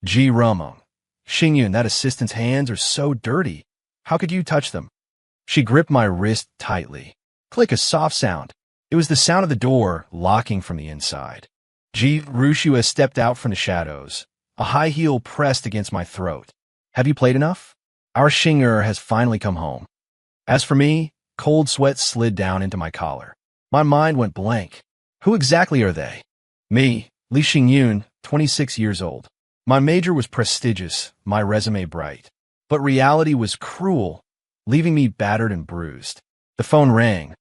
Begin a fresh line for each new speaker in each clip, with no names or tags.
Ji Rumong. Xingyun, that assistant's hands are so dirty. How could you touch them? She gripped my wrist tightly. Click, a soft sound. It was the sound of the door locking from the inside. Ji Rushua stepped out from the shadows. A high heel pressed against my throat. Have you played enough? Our Xing'er has finally come home. As for me, cold sweat slid down into my collar. My mind went blank. Who exactly are they? Me, Li Xingyun, 26 years old. My major was prestigious, my resume bright. But reality was cruel, leaving me battered and bruised. The phone rang.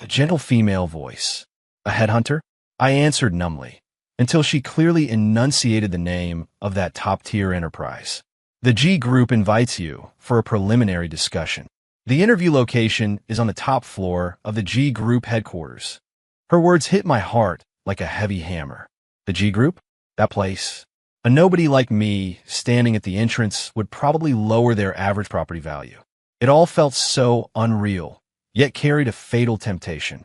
A gentle female voice. A headhunter? I answered numbly, until she clearly enunciated the name of that top-tier enterprise. The G Group invites you for a preliminary discussion. The interview location is on the top floor of the G Group headquarters. Her words hit my heart like a heavy hammer. The G Group? That place. A nobody like me standing at the entrance would probably lower their average property value. It all felt so unreal, yet carried a fatal temptation.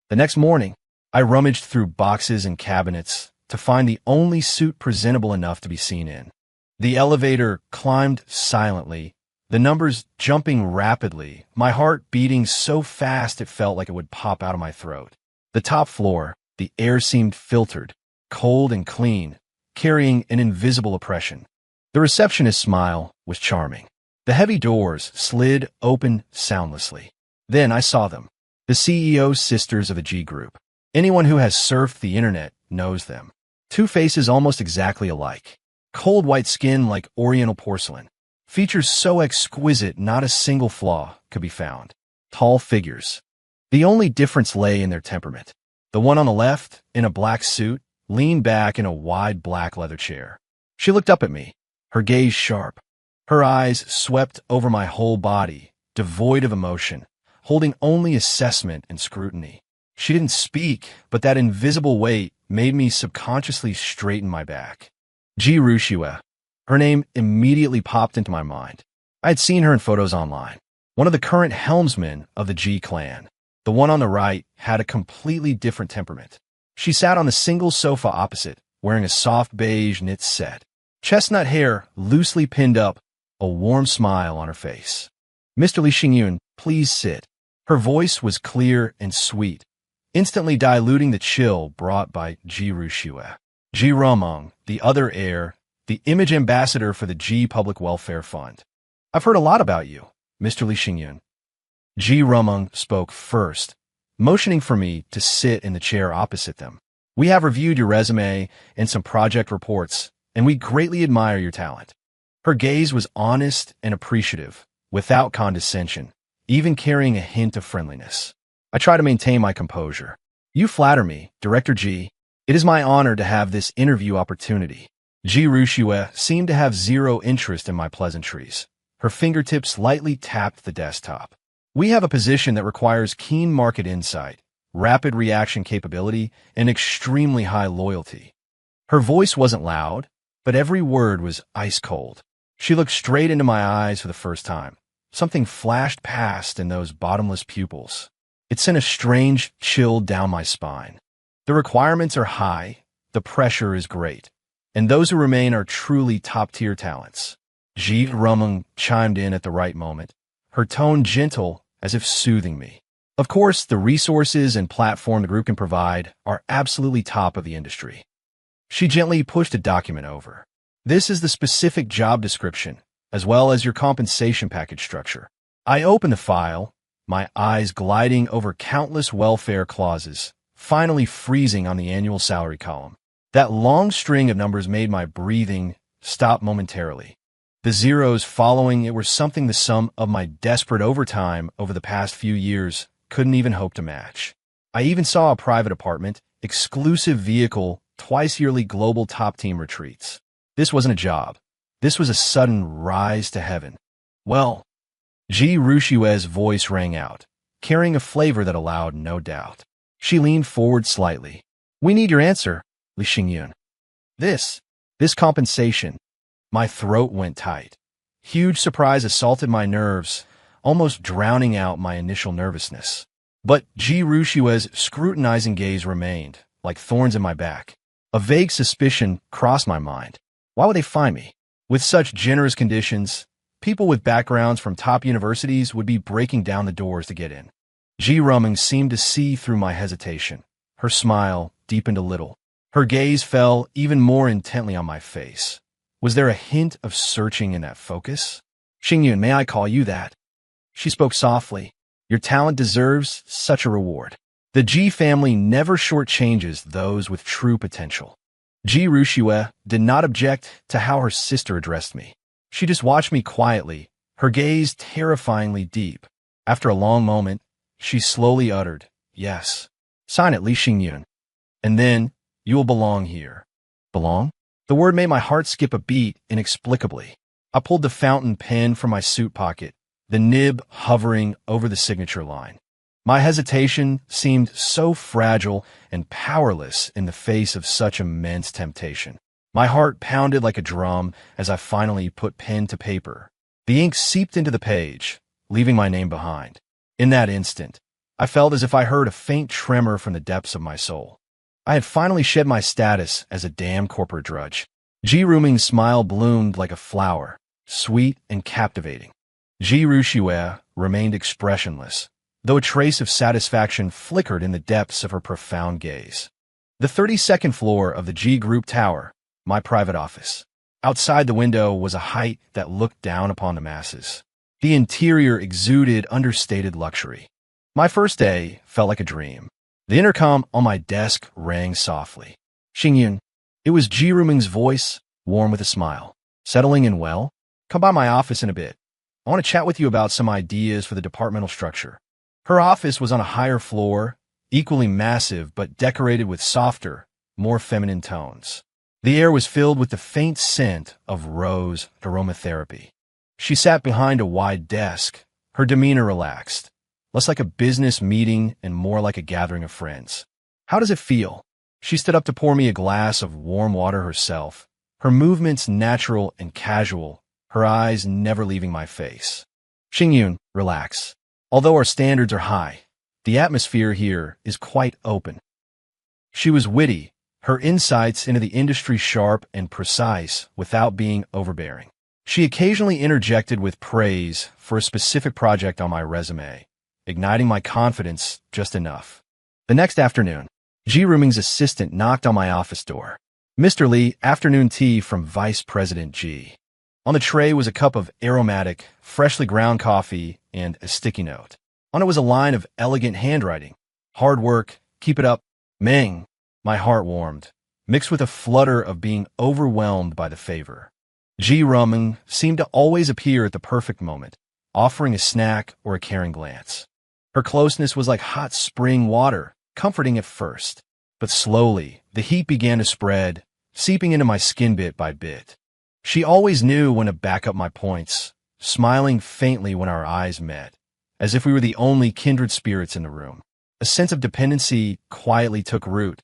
The next morning, I rummaged through boxes and cabinets to find the only suit presentable enough to be seen in. The elevator climbed silently, the numbers jumping rapidly, my heart beating so fast it felt like it would pop out of my throat. The top floor, the air seemed filtered, cold and clean, carrying an invisible oppression. The receptionist's smile was charming. The heavy doors slid open soundlessly. Then I saw them, the CEO's sisters of the G Group. Anyone who has surfed the internet knows them. Two faces almost exactly alike. Cold white skin like oriental porcelain. Features so exquisite not a single flaw could be found. Tall figures. The only difference lay in their temperament. The one on the left, in a black suit, leaned back in a wide black leather chair. She looked up at me, her gaze sharp. Her eyes swept over my whole body, devoid of emotion, holding only assessment and scrutiny. She didn't speak, but that invisible weight made me subconsciously straighten my back. Ji Rushua. Her name immediately popped into my mind. I had seen her in photos online. One of the current helmsmen of the G clan. The one on the right had a completely different temperament. She sat on the single sofa opposite, wearing a soft beige knit set. Chestnut hair loosely pinned up, a warm smile on her face. Mr. Li Xingyun, please sit. Her voice was clear and sweet, instantly diluting the chill brought by Ji Rushua. Ji Rumong, the other heir, the image ambassador for the G Public Welfare Fund. I've heard a lot about you, Mr. Li Xingyun. Ji Rumong spoke first, motioning for me to sit in the chair opposite them. We have reviewed your resume and some project reports, and we greatly admire your talent. Her gaze was honest and appreciative, without condescension, even carrying a hint of friendliness. I try to maintain my composure. You flatter me, Director G. It is my honor to have this interview opportunity. Ji Rushua seemed to have zero interest in my pleasantries. Her fingertips lightly tapped the desktop. We have a position that requires keen market insight, rapid reaction capability, and extremely high loyalty. Her voice wasn't loud, but every word was ice cold. She looked straight into my eyes for the first time. Something flashed past in those bottomless pupils. It sent a strange chill down my spine. The requirements are high, the pressure is great, and those who remain are truly top-tier talents. Ji Rumong chimed in at the right moment, her tone gentle as if soothing me. Of course, the resources and platform the group can provide are absolutely top of the industry. She gently pushed a document over. This is the specific job description, as well as your compensation package structure. I opened the file, my eyes gliding over countless welfare clauses, finally freezing on the annual salary column. That long string of numbers made my breathing stop momentarily. The zeros following it were something the sum of my desperate overtime over the past few years couldn't even hope to match. I even saw a private apartment, exclusive vehicle, twice-yearly global top-team retreats. This wasn't a job. This was a sudden rise to heaven. Well, Ji Rushua's voice rang out, carrying a flavor that allowed no doubt. She leaned forward slightly. We need your answer, Li Xingyun. This compensation. My throat went tight. Huge surprise assaulted my nerves, almost drowning out my initial nervousness. But Ji Rushua's scrutinizing gaze remained, like thorns in my back. A vague suspicion crossed my mind. Why would they find me? With such generous conditions, people with backgrounds from top universities would be breaking down the doors to get in. Ji Ruming seemed to see through my hesitation. Her smile deepened a little. Her gaze fell even more intently on my face. Was there a hint of searching in that focus? Xingyun, may I call you that? She spoke softly. Your talent deserves such a reward. The Ji family never shortchanges those with true potential. Ji Ruxue did not object to how her sister addressed me. She just watched me quietly, her gaze terrifyingly deep. After a long moment, she slowly uttered, yes. Sign it, Li Xingyun. And then, you will belong here. Belong? The word made my heart skip a beat inexplicably. I pulled the fountain pen from my suit pocket, the nib hovering over the signature line. My hesitation seemed so fragile and powerless in the face of such immense temptation. My heart pounded like a drum as I finally put pen to paper. The ink seeped into the page, leaving my name behind. In that instant, I felt as if I heard a faint tremor from the depths of my soul. I had finally shed my status as a damn corporate drudge. Ji Ruming's smile bloomed like a flower, sweet and captivating. Ji Ruxue remained expressionless, though a trace of satisfaction flickered in the depths of her profound gaze. The 32nd floor of the Ji Group Tower, my private office. Outside the window was a height that looked down upon the masses. The interior exuded understated luxury. My first day felt like a dream. The intercom on my desk rang softly. Xingyun. It was Ji Ruming's voice, warm with a smile. Settling in well? Come by my office in a bit. I want to chat with you about some ideas for the departmental structure. Her office was on a higher floor, equally massive but decorated with softer, more feminine tones. The air was filled with the faint scent of rose aromatherapy. She sat behind a wide desk, her demeanor relaxed, less like a business meeting and more like a gathering of friends. How does it feel? She stood up to pour me a glass of warm water herself, her movements natural and casual, her eyes never leaving my face. Xingyun, relax. Although our standards are high, the atmosphere here is quite open. She was witty, her insights into the industry sharp and precise without being overbearing. She occasionally interjected with praise for a specific project on my resume, igniting my confidence just enough. The next afternoon, Ji Ruming's assistant knocked on my office door. Mr. Li, afternoon tea from Vice President Ji. On the tray was a cup of aromatic, freshly ground coffee and a sticky note. On it was a line of elegant handwriting. Hard work, keep it up, Meng. My heart warmed, mixed with a flutter of being overwhelmed by the favor. Ji Ruming seemed to always appear at the perfect moment, offering a snack or a caring glance. Her closeness was like hot spring water, comforting at first. But slowly, the heat began to spread, seeping into my skin bit by bit. She always knew when to back up my points, smiling faintly when our eyes met, as if we were the only kindred spirits in the room. A sense of dependency quietly took root.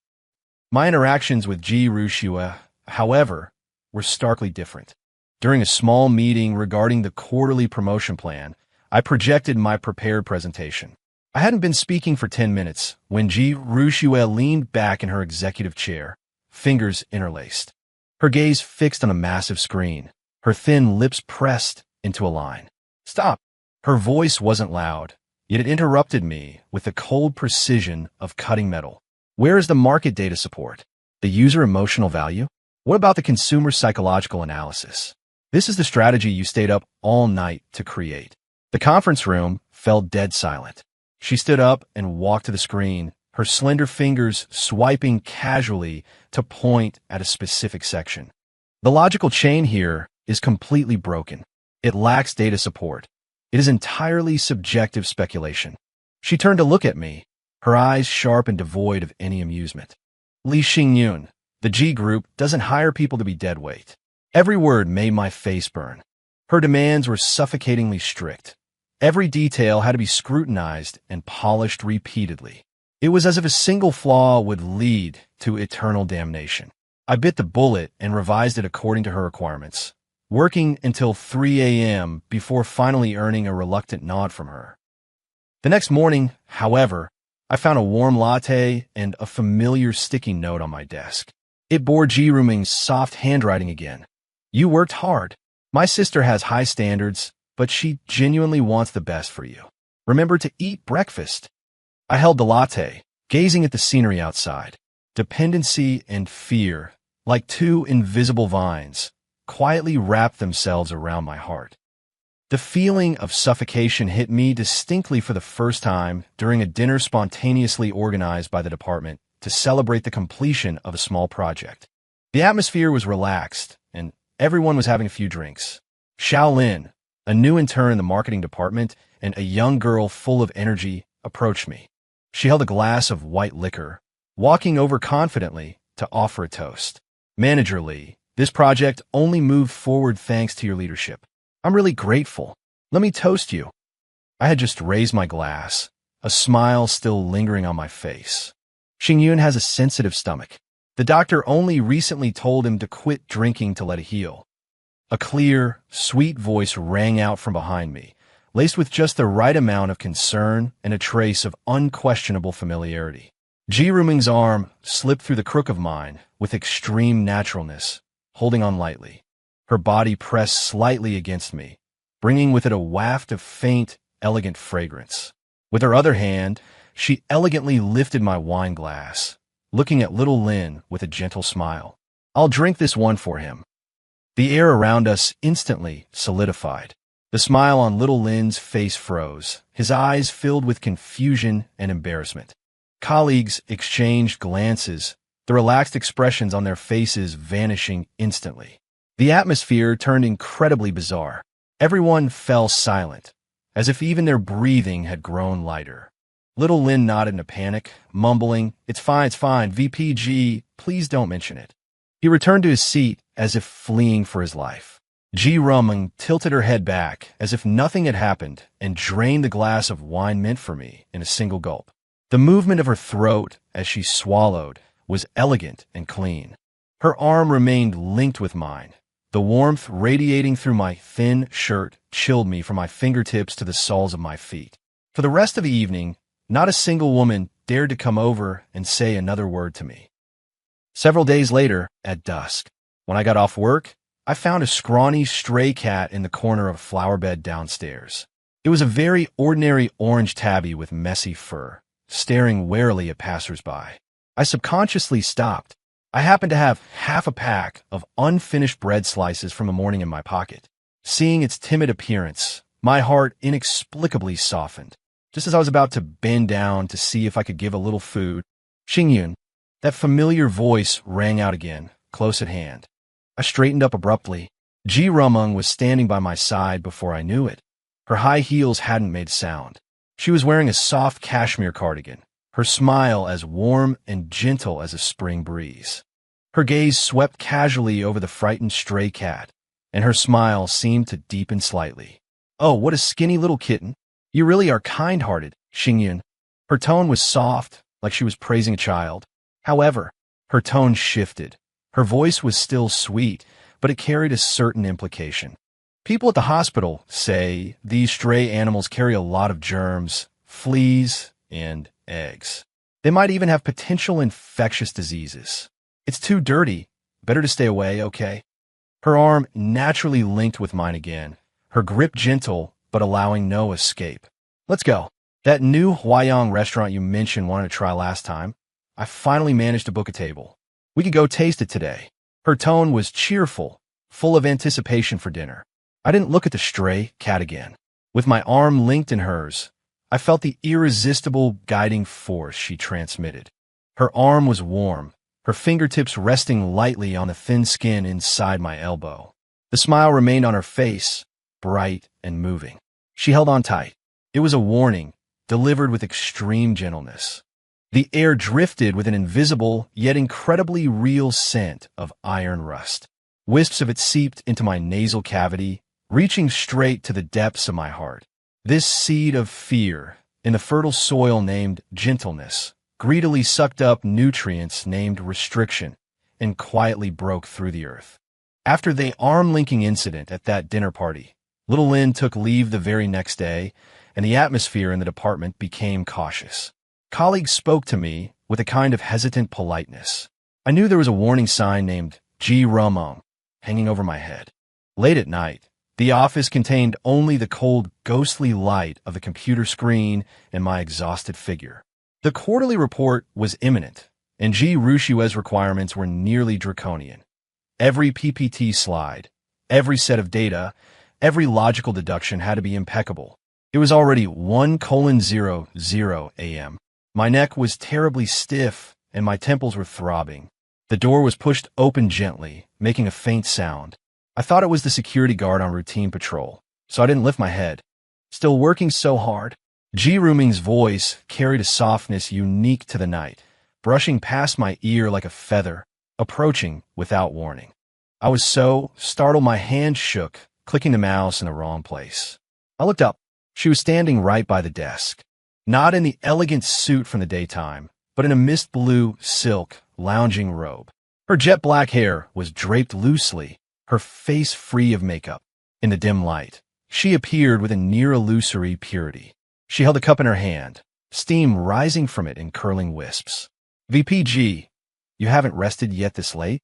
My interactions with Ji Ruxue, however, were starkly different. During a small meeting regarding the quarterly promotion plan, I projected my prepared presentation. I hadn't been speaking for 10 minutes when Ji Ruxue leaned back in her executive chair, fingers interlaced. Her gaze fixed on a massive screen, her thin lips pressed into a line. Stop! Her voice wasn't loud, yet it interrupted me with the cold precision of cutting metal. Where is the market data support? The user emotional value? What about the consumer psychological analysis? This is the strategy you stayed up all night to create. The conference room fell dead silent. She stood up and walked to the screen, her slender fingers swiping casually to point at a specific section. The logical chain here is completely broken. It lacks data support. It is entirely subjective speculation. She turned to look at me, her eyes sharp and devoid of any amusement. Li Xingyun, the Ji Group doesn't hire people to be deadweight. Every word made my face burn. Her demands were suffocatingly strict. Every detail had to be scrutinized and polished repeatedly. It was as if a single flaw would lead to eternal damnation. I bit the bullet and revised it according to her requirements, working until 3 a.m. before finally earning a reluctant nod from her. The next morning, however, I found a warm latte and a familiar sticky note on my desk. It bore Ji Ruming's soft handwriting again, You worked hard. My sister has high standards, but she genuinely wants the best for you. Remember to eat breakfast. I held the latte, gazing at the scenery outside. Dependency and fear, like two invisible vines, quietly wrapped themselves around my heart. The feeling of suffocation hit me distinctly for the first time during a dinner spontaneously organized by the department to celebrate the completion of a small project. The atmosphere was relaxed, and everyone was having a few drinks. Xiaolin, a new intern in the marketing department and a young girl full of energy, approached me. She held a glass of white liquor, walking over confidently to offer a toast. Manager Lee, this project only moved forward thanks to your leadership. I'm really grateful. Let me toast you. I had just raised my glass, a smile still lingering on my face. Xingyun has a sensitive stomach. The doctor only recently told him to quit drinking to let it heal. A clear, sweet voice rang out from behind me, laced with just the right amount of concern and a trace of unquestionable familiarity. Ji Ruming's arm slipped through the crook of mine with extreme naturalness, holding on lightly. Her body pressed slightly against me, bringing with it a waft of faint, elegant fragrance. With her other hand, she elegantly lifted my wine glass, looking at little Lin with a gentle smile. I'll drink this one for him. The air around us instantly solidified. The smile on little Lin's face froze, his eyes filled with confusion and embarrassment. Colleagues exchanged glances, the relaxed expressions on their faces vanishing instantly. The atmosphere turned incredibly bizarre. Everyone fell silent, as if even their breathing had grown lighter. Little Lin nodded in a panic, mumbling, it's fine, VPG, please don't mention it." He returned to his seat as if fleeing for his life. Ji Ruming tilted her head back as if nothing had happened and drained the glass of wine meant for me in a single gulp. The movement of her throat as she swallowed was elegant and clean. Her arm remained linked with mine. The warmth radiating through my thin shirt chilled me from my fingertips to the soles of my feet. For the rest of the evening, not a single woman dared to come over and say another word to me. Several days later, at dusk, when I got off work, I found a scrawny stray cat in the corner of a flower bed downstairs. It was a very ordinary orange tabby with messy fur, staring warily at passers-by. I subconsciously stopped. I happened to have half a pack of unfinished bread slices from the morning in my pocket. Seeing its timid appearance, my heart inexplicably softened. Just as I was about to bend down to see if I could give a little food, Xingyun, that familiar voice rang out again, close at hand. I straightened up abruptly. Ji Ruming was standing by my side before I knew it. Her high heels hadn't made sound. She was wearing a soft cashmere cardigan, her smile as warm and gentle as a spring breeze. Her gaze swept casually over the frightened stray cat, and her smile seemed to deepen slightly. "Oh, what a skinny little kitten. You really are kind-hearted, Xingyun." Her tone was soft, like she was praising a child. However, her tone shifted. Her voice was still sweet, but it carried a certain implication. "People at the hospital say these stray animals carry a lot of germs, fleas, and eggs. They might even have potential infectious diseases. It's too dirty. Better to stay away, okay?" Her arm naturally linked with mine again, her grip gentle but allowing no escape. "Let's go. That new Huayang restaurant you mentioned wanted to try last time. I finally managed to book a table. We could go taste it today." Her tone was cheerful, full of anticipation for dinner. I didn't look at the stray cat again. With my arm linked in hers, I felt the irresistible guiding force she transmitted. Her arm was warm, her fingertips resting lightly on the thin skin inside my elbow. The smile remained on her face, bright and moving. She held on tight. It was a warning, delivered with extreme gentleness. The air drifted with an invisible, yet incredibly real scent of iron rust. Wisps of it seeped into my nasal cavity, reaching straight to the depths of my heart. This seed of fear, in the fertile soil named gentleness, greedily sucked up nutrients named restriction, and quietly broke through the earth. After the arm-linking incident at that dinner party, little Lin took leave the very next day, and the atmosphere in the department became cautious. Colleagues spoke to me with a kind of hesitant politeness. I knew there was a warning sign named Ji Ruming, hanging over my head. Late at night, the office contained only the cold, ghostly light of the computer screen and my exhausted figure. The quarterly report was imminent, and G. Rushue's requirements were nearly draconian. Every PPT slide, every set of data, every logical deduction had to be impeccable. It was already 1:00 a.m. My neck was terribly stiff, and my temples were throbbing. The door was pushed open gently, making a faint sound. I thought it was the security guard on routine patrol, so I didn't lift my head. Still working so hard? Ji Ruming's voice carried a softness unique to the night, brushing past my ear like a feather, approaching without warning. I was so startled my hand shook, clicking the mouse in the wrong place. I looked up. She was standing right by the desk. Not in the elegant suit from the daytime, but in a mist blue silk lounging robe. Her jet black hair was draped loosely, her face free of makeup. In the dim light, she appeared with a near illusory purity. She held a cup in her hand, steam rising from it in curling wisps. VPG, you haven't rested yet this late?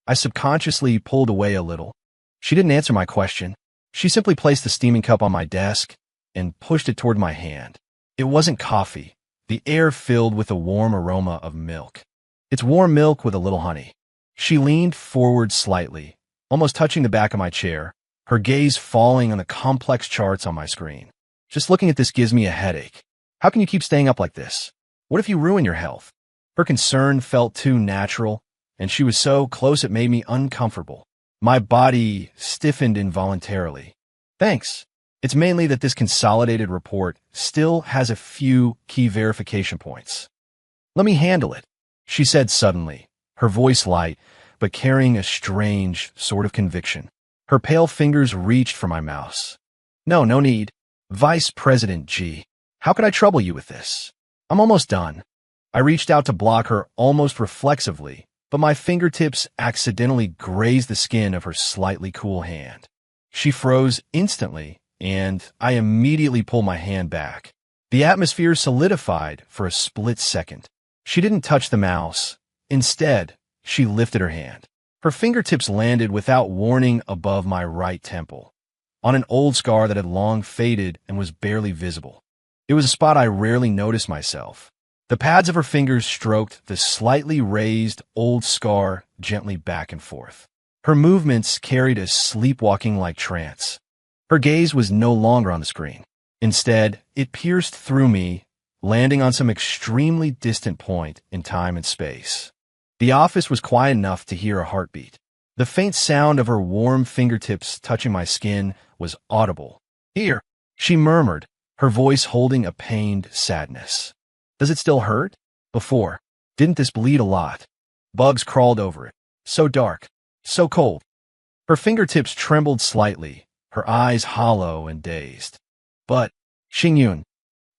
I subconsciously pulled away a little. She didn't answer my question. She simply placed the steaming cup on my desk and pushed it toward my hand. It wasn't coffee. The air filled with a warm aroma of milk. It's warm milk with a little honey. She leaned forward slightly, almost touching the back of my chair, her gaze falling on the complex charts on my screen. Just looking at this gives me a headache. How can you keep staying up like this? What if you ruin your health? Her concern felt too natural, and she was so close it made me uncomfortable. My body stiffened involuntarily. Thanks. It's mainly that this consolidated report still has a few key verification points. Let me handle it, she said suddenly, her voice light, but carrying a strange sort of conviction. Her pale fingers reached for my mouse. No need. Vice President G. How could I trouble you with this? I'm almost done. I reached out to block her almost reflexively, but my fingertips accidentally grazed the skin of her slightly cool hand. She froze instantly, and I immediately pulled my hand back. The atmosphere solidified for a split second. She didn't touch the mouse. Instead, she lifted her hand. Her fingertips landed without warning above my right temple, on an old scar that had long faded and was barely visible. It was a spot I rarely noticed myself. The pads of her fingers stroked the slightly raised old scar gently back and forth. Her movements carried a sleepwalking-like trance. Her gaze was no longer on the screen. Instead, it pierced through me, landing on some extremely distant point in time and space. The office was quiet enough to hear a heartbeat. The faint sound of her warm fingertips touching my skin was audible. Here, she murmured, her voice holding a pained sadness. Does it still hurt? Before, didn't this bleed a lot? Bugs crawled over it. So dark, so cold. Her fingertips trembled slightly, her eyes hollow and dazed. But, Xingyun,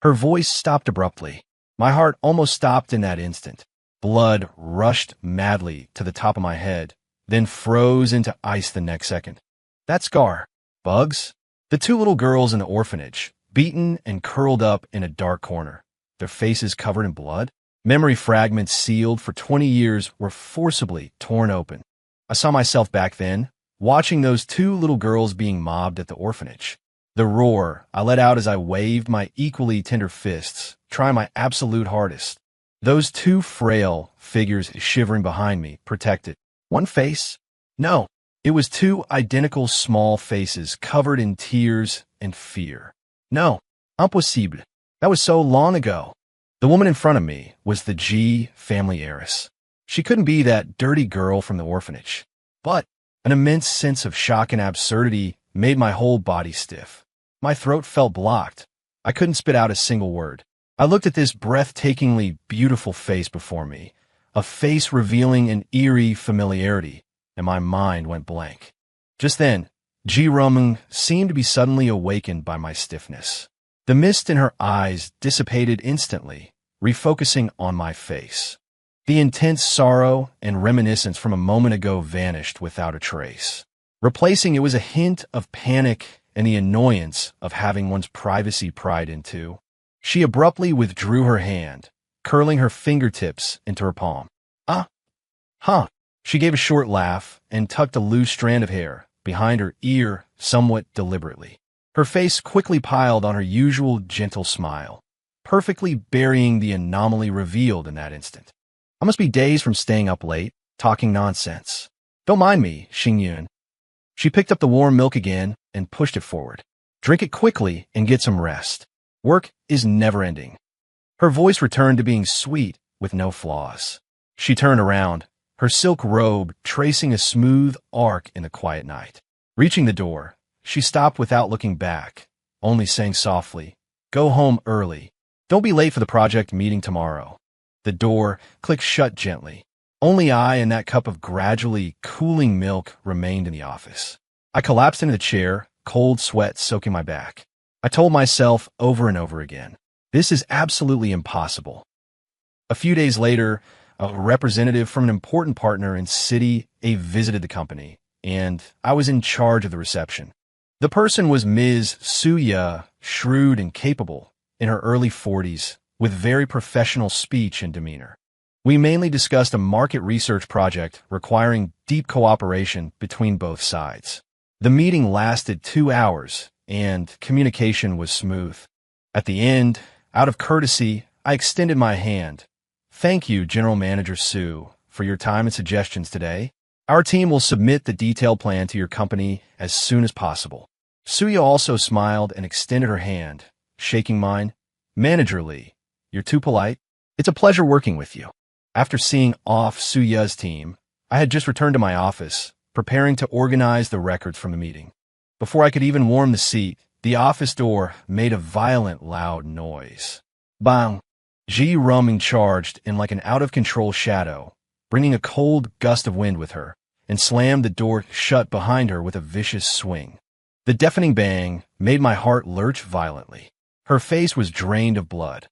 her voice stopped abruptly. My heart almost stopped in that instant. Blood rushed madly to the top of my head, then froze into ice the next second. That scar. Bugs? The two little girls in the orphanage, beaten and curled up in a dark corner, their faces covered in blood. Memory fragments sealed for 20 years were forcibly torn open. I saw myself back then, watching those two little girls being mobbed at the orphanage. The roar I let out as I waved my equally tender fists, trying my absolute hardest. Those two frail figures shivering behind me, protected. One face? No, it was two identical small faces covered in tears and fear. No, impossible. That was so long ago. The woman in front of me was the G family heiress. She couldn't be that dirty girl from the orphanage. But an immense sense of shock and absurdity made my whole body stiff. My throat felt blocked. I couldn't spit out a single word. I looked at this breathtakingly beautiful face before me, a face revealing an eerie familiarity, and my mind went blank. Just then, Ji Ruming seemed to be suddenly awakened by my stiffness. The mist in her eyes dissipated instantly, refocusing on my face. The intense sorrow and reminiscence from a moment ago vanished without a trace. Replacing it was a hint of panic and the annoyance of having one's privacy pried into. She abruptly withdrew her hand, curling her fingertips into her palm. Huh, She gave a short laugh and tucked a loose strand of hair behind her ear somewhat deliberately. Her face quickly piled on her usual gentle smile, perfectly burying the anomaly revealed in that instant. I must be days from staying up late, talking nonsense. Don't mind me, Xingyun. She picked up the warm milk again and pushed it forward. Drink it quickly and get some rest. Work is never ending. Her voice returned to being sweet with no flaws. She turned around, her silk robe tracing a smooth arc in the quiet night. Reaching the door, she stopped without looking back, only saying softly, "Go home early. Don't be late for the project meeting tomorrow." The door clicked shut gently. Only I and that cup of gradually cooling milk remained in the office. I collapsed into the chair, cold sweat soaking my back. I told myself over and over again, this is absolutely impossible. A few days later, a representative from an important partner in City A visited the company, and I was in charge of the reception. The person was Ms. Suya, shrewd and capable, in her early 40s, with very professional speech and demeanor. We mainly discussed a market research project requiring deep cooperation between both sides. The meeting lasted 2 hours, and communication was smooth. At the end, out of courtesy, I extended my hand. "Thank you, General Manager Su, for your time and suggestions today. Our team will submit the detailed plan to your company as soon as possible." Suya also smiled and extended her hand, shaking mine. "Manager Lee, you're too polite. It's a pleasure working with you." After seeing off Suya's team, I had just returned to my office, preparing to organize the records from the meeting. Before I could even warm the seat, the office door made a violent, loud noise. Bang! Ji Ruming charged in like an out-of-control shadow, bringing a cold gust of wind with her, and slammed the door shut behind her with a vicious swing. The deafening bang made my heart lurch violently. Her face was drained of blood.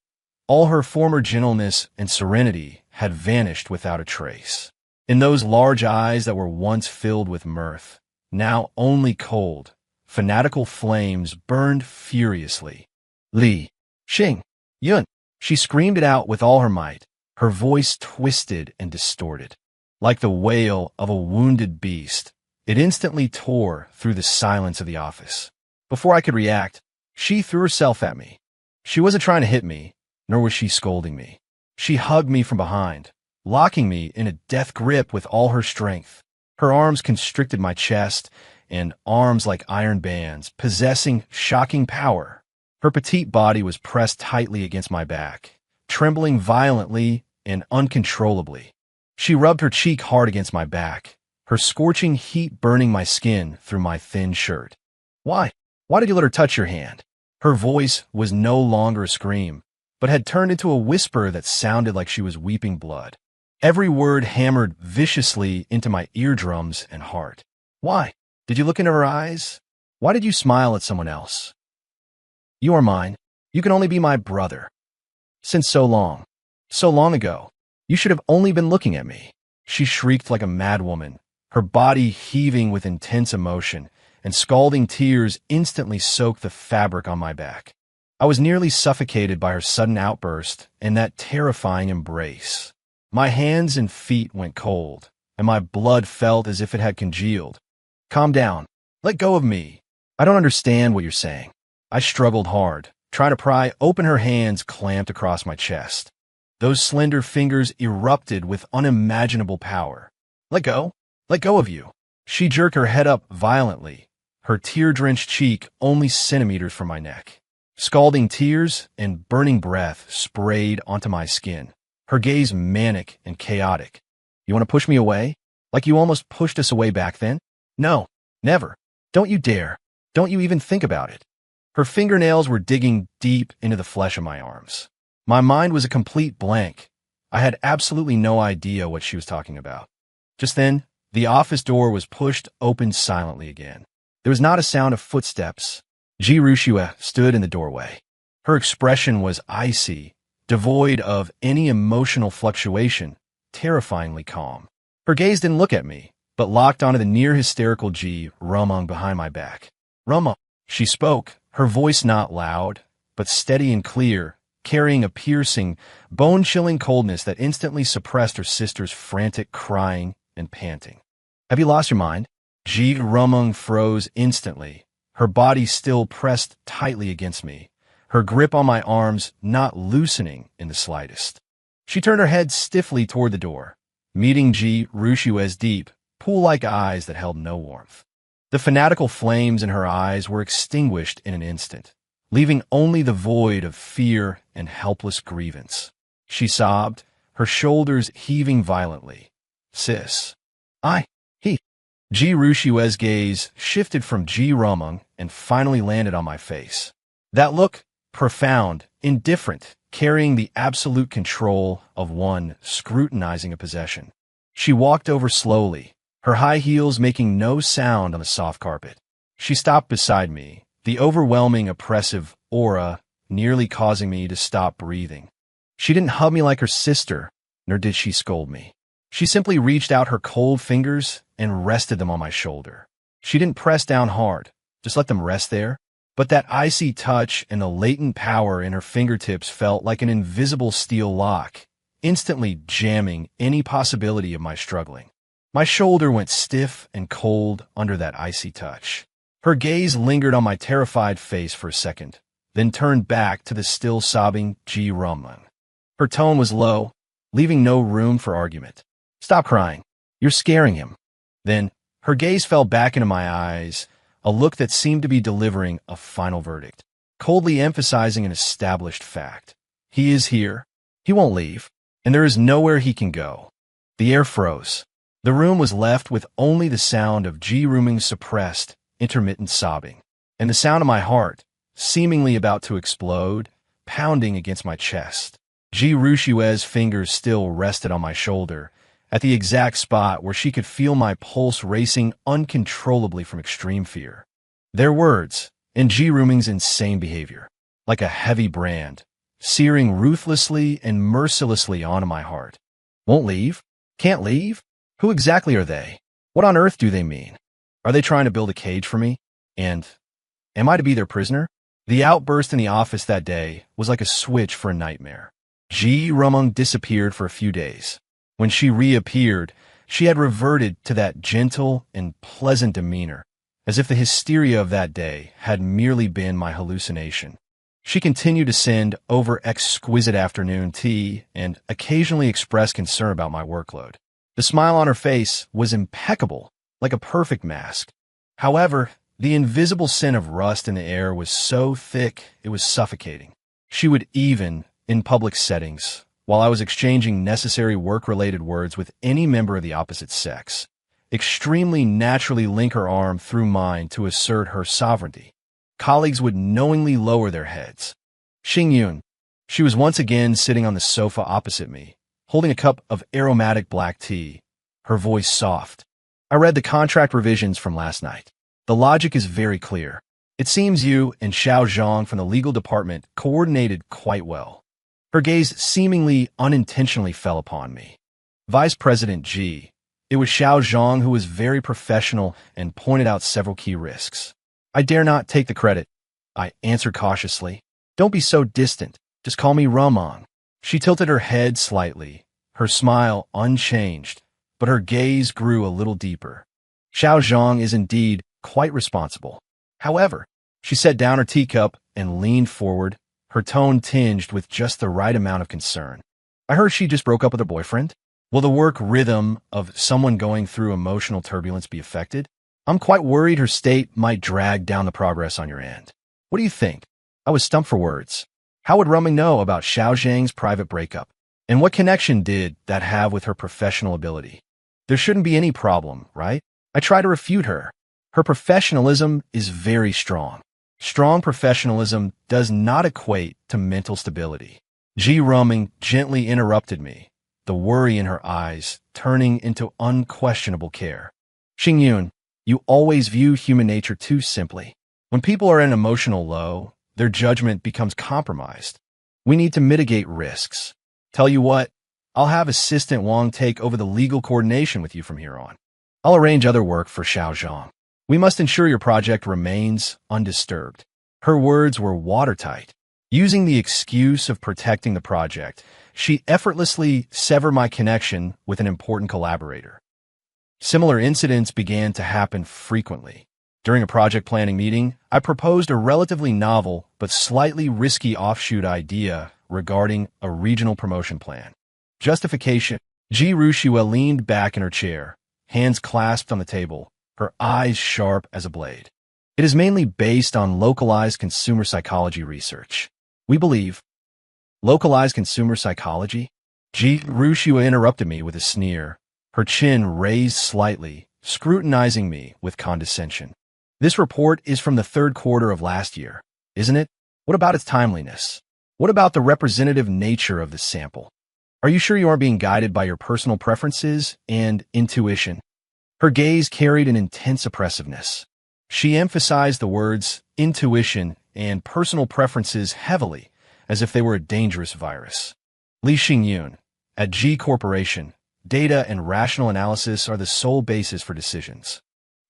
All her former gentleness and serenity had vanished without a trace. In those large eyes that were once filled with mirth, now only cold, fanatical flames burned furiously. "Li, Xing, Yun," she screamed it out with all her might, her voice twisted and distorted. Like the wail of a wounded beast, it instantly tore through the silence of the office. Before I could react, she threw herself at me. She wasn't trying to hit me, nor was she scolding me. She hugged me from behind, locking me in a death grip with all her strength. Her arms constricted my chest, and arms like iron bands, possessing shocking power. Her petite body was pressed tightly against my back, trembling violently and uncontrollably. She rubbed her cheek hard against my back, her scorching heat burning my skin through my thin shirt. "Why? Why did you let her touch your hand?" Her voice was no longer a scream, but had turned into a whisper that sounded like she was weeping blood. Every word hammered viciously into my eardrums and heart. "Why? Did you look into her eyes? Why did you smile at someone else? You are mine. You can only be my brother. Since so long ago, you should have only been looking at me." She shrieked like a madwoman, her body heaving with intense emotion, and scalding tears instantly soaked the fabric on my back. I was nearly suffocated by her sudden outburst and that terrifying embrace. My hands and feet went cold, and my blood felt as if it had congealed. "Calm down. Let go of me. I don't understand what you're saying." I struggled hard, trying to pry open her hands clamped across my chest. Those slender fingers erupted with unimaginable power. Let go of you." She jerked her head up violently, her tear-drenched cheek only centimeters from my neck. Scalding tears and burning breath sprayed onto my skin, her gaze manic and chaotic. "You want to push me away? Like you almost pushed us away back then? No, never. Don't you dare. Don't you even think about it." Her fingernails were digging deep into the flesh of my arms. My mind was a complete blank. I had absolutely no idea what she was talking about. Just then, the office door was pushed open silently again. There was not a sound of footsteps. Ji Rushua stood in the doorway. Her expression was icy, devoid of any emotional fluctuation, terrifyingly calm. Her gaze didn't look at me, but locked onto the near-hysterical Ji Rumong behind my back. "Rumong," she spoke, her voice not loud, but steady and clear, carrying a piercing, bone-chilling coldness that instantly suppressed her sister's frantic crying and panting. Have you lost your mind? Ji Rumung froze instantly, her body still pressed tightly against me, her grip on my arms not loosening in the slightest. She turned her head stiffly toward the door, meeting Ji Rushue's deep, pool-like eyes that held no warmth. The fanatical flames in her eyes were extinguished in an instant, leaving only the void of fear and helpless grievance. She sobbed, her shoulders heaving violently. Sis. He. Ji Rushue's gaze shifted from Ji Rumung and finally landed on my face. That look, profound, indifferent, carrying the absolute control of one scrutinizing a possession. She walked over slowly, her high heels making no sound on the soft carpet. She stopped beside me, the overwhelming oppressive aura nearly causing me to stop breathing. She didn't hug me like her sister, nor did she scold me. She simply reached out her cold fingers and rested them on my shoulder. She didn't press down hard, just let them rest there. But that icy touch and the latent power in her fingertips felt like an invisible steel lock, instantly jamming any possibility of my struggling. My shoulder went stiff and cold under that icy touch. Her gaze lingered on my terrified face for a second, then turned back to the still sobbing Ji Rumung. Her tone was low, leaving no room for argument. Stop crying. You're scaring him. Then, her gaze fell back into my eyes, a look that seemed to be delivering a final verdict, coldly emphasizing an established fact. He is here. He won't leave, and there is nowhere he can go. The air froze. The room was left with only the sound of Ji Rumung's suppressed, intermittent sobbing, and the sound of my heart, seemingly about to explode, pounding against my chest. Ji Rushue's fingers still rested on my shoulder, at the exact spot where she could feel my pulse racing uncontrollably from extreme fear. Their words, and Ji Rumung's insane behavior, like a heavy brand, searing ruthlessly and mercilessly onto my heart. Won't leave? Can't leave? Who exactly are they? What on earth do they mean? Are they trying to build a cage for me? And am I to be their prisoner? The outburst in the office that day was like a switch for a nightmare. Ji Rumung disappeared for a few days. When she reappeared, she had reverted to that gentle and pleasant demeanor, as if the hysteria of that day had merely been my hallucination. She continued to send over exquisite afternoon tea and occasionally express concern about my workload. The smile on her face was impeccable, like a perfect mask. However, the invisible scent of rust in the air was so thick it was suffocating. She would even, in public settings, while I was exchanging necessary work-related words with any member of the opposite sex, extremely naturally link her arm through mine to assert her sovereignty. Colleagues would knowingly lower their heads. Xingyun. She was once again sitting on the sofa opposite me, holding a cup of aromatic black tea, her voice soft. I read the contract revisions from last night. The logic is very clear. It seems you and Xiao Zhang from the legal department coordinated quite well. Her gaze seemingly unintentionally fell upon me. Vice President Ji. It was Xiao Zhang who was very professional and pointed out several key risks. I dare not take the credit, I answered cautiously. Don't be so distant. Just call me Rumung. She tilted her head slightly, her smile unchanged, but her gaze grew a little deeper. Xiao Zhang is indeed quite responsible. However, she set down her teacup and leaned forward, her tone tinged with just the right amount of concern. I heard she just broke up with her boyfriend. Will the work rhythm of someone going through emotional turbulence be affected? I'm quite worried her state might drag down the progress on your end. What do you think? I was stumped for words. How would Rumung know about Xiao Zhang's private breakup? And what connection did that have with her professional ability? There shouldn't be any problem, right? I try to refute her. Her professionalism is very strong. Strong professionalism does not equate to mental stability. Ji Rumung gently interrupted me, the worry in her eyes turning into unquestionable care. Xingyun, you always view human nature too simply. When people are in emotional low, their judgment becomes compromised. We need to mitigate risks. Tell you what, I'll have Assistant Wang take over the legal coordination with you from here on. I'll arrange other work for Xiao Zhang. We must ensure your project remains undisturbed. Her words were watertight. Using the excuse of protecting the project, she effortlessly severed my connection with an important collaborator. Similar incidents began to happen frequently. During a project planning meeting, I proposed a relatively novel but slightly risky offshoot idea regarding a regional promotion plan. Justification. Ji Rushua leaned back in her chair, hands clasped on the table, her eyes sharp as a blade. It is mainly based on localized consumer psychology research. We believe. Localized consumer psychology? Ji Rushua interrupted me with a sneer, her chin raised slightly, scrutinizing me with condescension. This report is from the third quarter of last year, isn't it? What about its timeliness? What about the representative nature of the sample? Are you sure you aren't being guided by your personal preferences and intuition? Her gaze carried an intense oppressiveness. She emphasized the words intuition and personal preferences heavily, as if they were a dangerous virus. Li Xingyun, at G Corporation, data and rational analysis are the sole basis for decisions.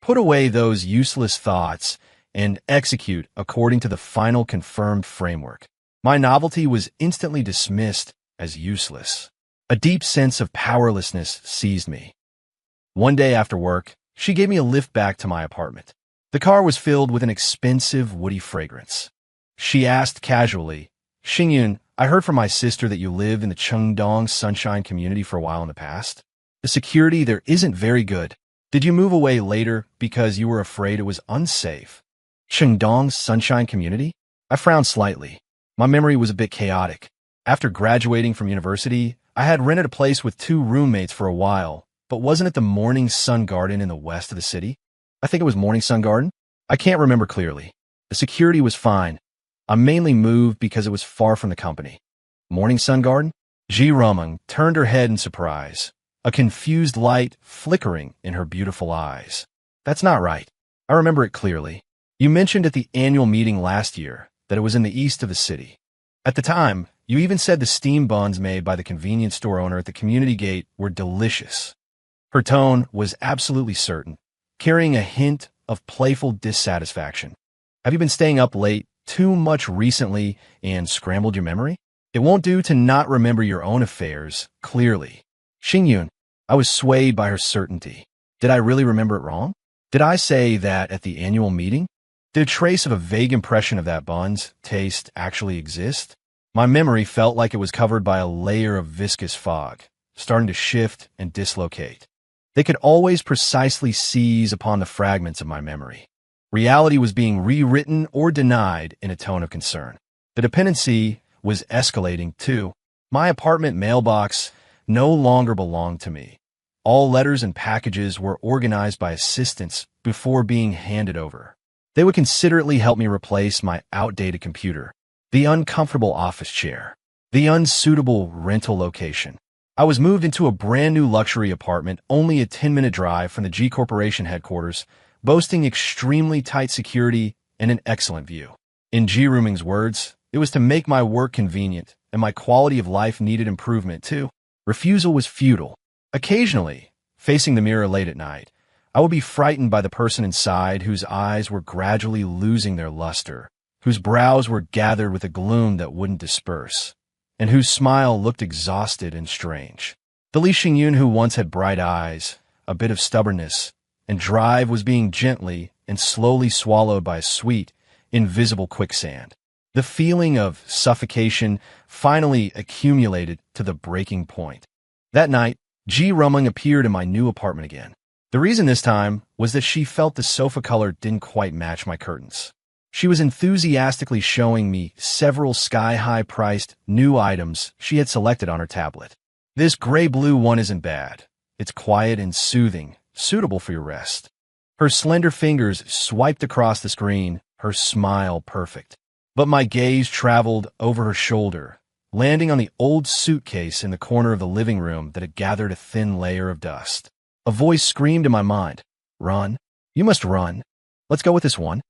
Put away those useless thoughts and execute according to the final confirmed framework. My novelty was instantly dismissed as useless. A deep sense of powerlessness seized me. One day after work, she gave me a lift back to my apartment. The car was filled with an expensive, woody fragrance. She asked casually, "Xingyun, I heard from my sister that you live in the Chengdong Sunshine community for a while in the past. The security there isn't very good. Did you move away later because you were afraid it was unsafe?" Chengdong Sunshine community? I frowned slightly. My memory was a bit chaotic. After graduating from university, I had rented a place with 2 roommates for a while, but wasn't it the Morning Sun Garden in the west of the city? I think it was Morning Sun Garden? I can't remember clearly. The security was fine. I mainly moved because it was far from the company. Morning Sun Garden? Ji Rumeng turned her head in surprise, a confused light flickering in her beautiful eyes. That's not right. I remember it clearly. You mentioned at the annual meeting last year that it was in the east of the city. At the time, you even said the steam buns made by the convenience store owner at the community gate were delicious. Her tone was absolutely certain, carrying a hint of playful dissatisfaction. Have you been staying up late too much recently and scrambled your memory? It won't do to not remember your own affairs clearly. Xingyun, I was swayed by her certainty. Did I really remember it wrong? Did I say that at the annual meeting? Did a trace of a vague impression of that bun's taste actually exist? My memory felt like it was covered by a layer of viscous fog, starting to shift and dislocate. They could always precisely seize upon the fragments of my memory. Reality was being rewritten or denied in a tone of concern. The dependency was escalating too. My apartment mailbox no longer belonged to me. All letters and packages were organized by assistants before being handed over. They would considerately help me replace my outdated computer, the uncomfortable office chair, the unsuitable rental location. I was moved into a brand new luxury apartment only a 10-minute drive from the G Corporation headquarters, boasting extremely tight security and an excellent view. In Ji Rumeng's words, it was to make my work convenient, and my quality of life needed improvement too. Refusal was futile. Occasionally, facing the mirror late at night, I would be frightened by the person inside whose eyes were gradually losing their luster, whose brows were gathered with a gloom that wouldn't disperse, and whose smile looked exhausted and strange. The Li Xingyun who once had bright eyes, a bit of stubbornness, and drive was being gently and slowly swallowed by a sweet, invisible quicksand. The feeling of suffocation finally accumulated to the breaking point. That night, Ji Rumeng appeared in my new apartment again. The reason this time was that she felt the sofa color didn't quite match my curtains. She was enthusiastically showing me several sky-high priced new items she had selected on her tablet. This gray-blue one isn't bad. It's quiet and soothing, suitable for your rest. Her slender fingers swiped across the screen, her smile perfect. But my gaze traveled over her shoulder, landing on the old suitcase in the corner of the living room that had gathered a thin layer of dust. A voice screamed in my mind, "Run. You must run. Let's go with this one."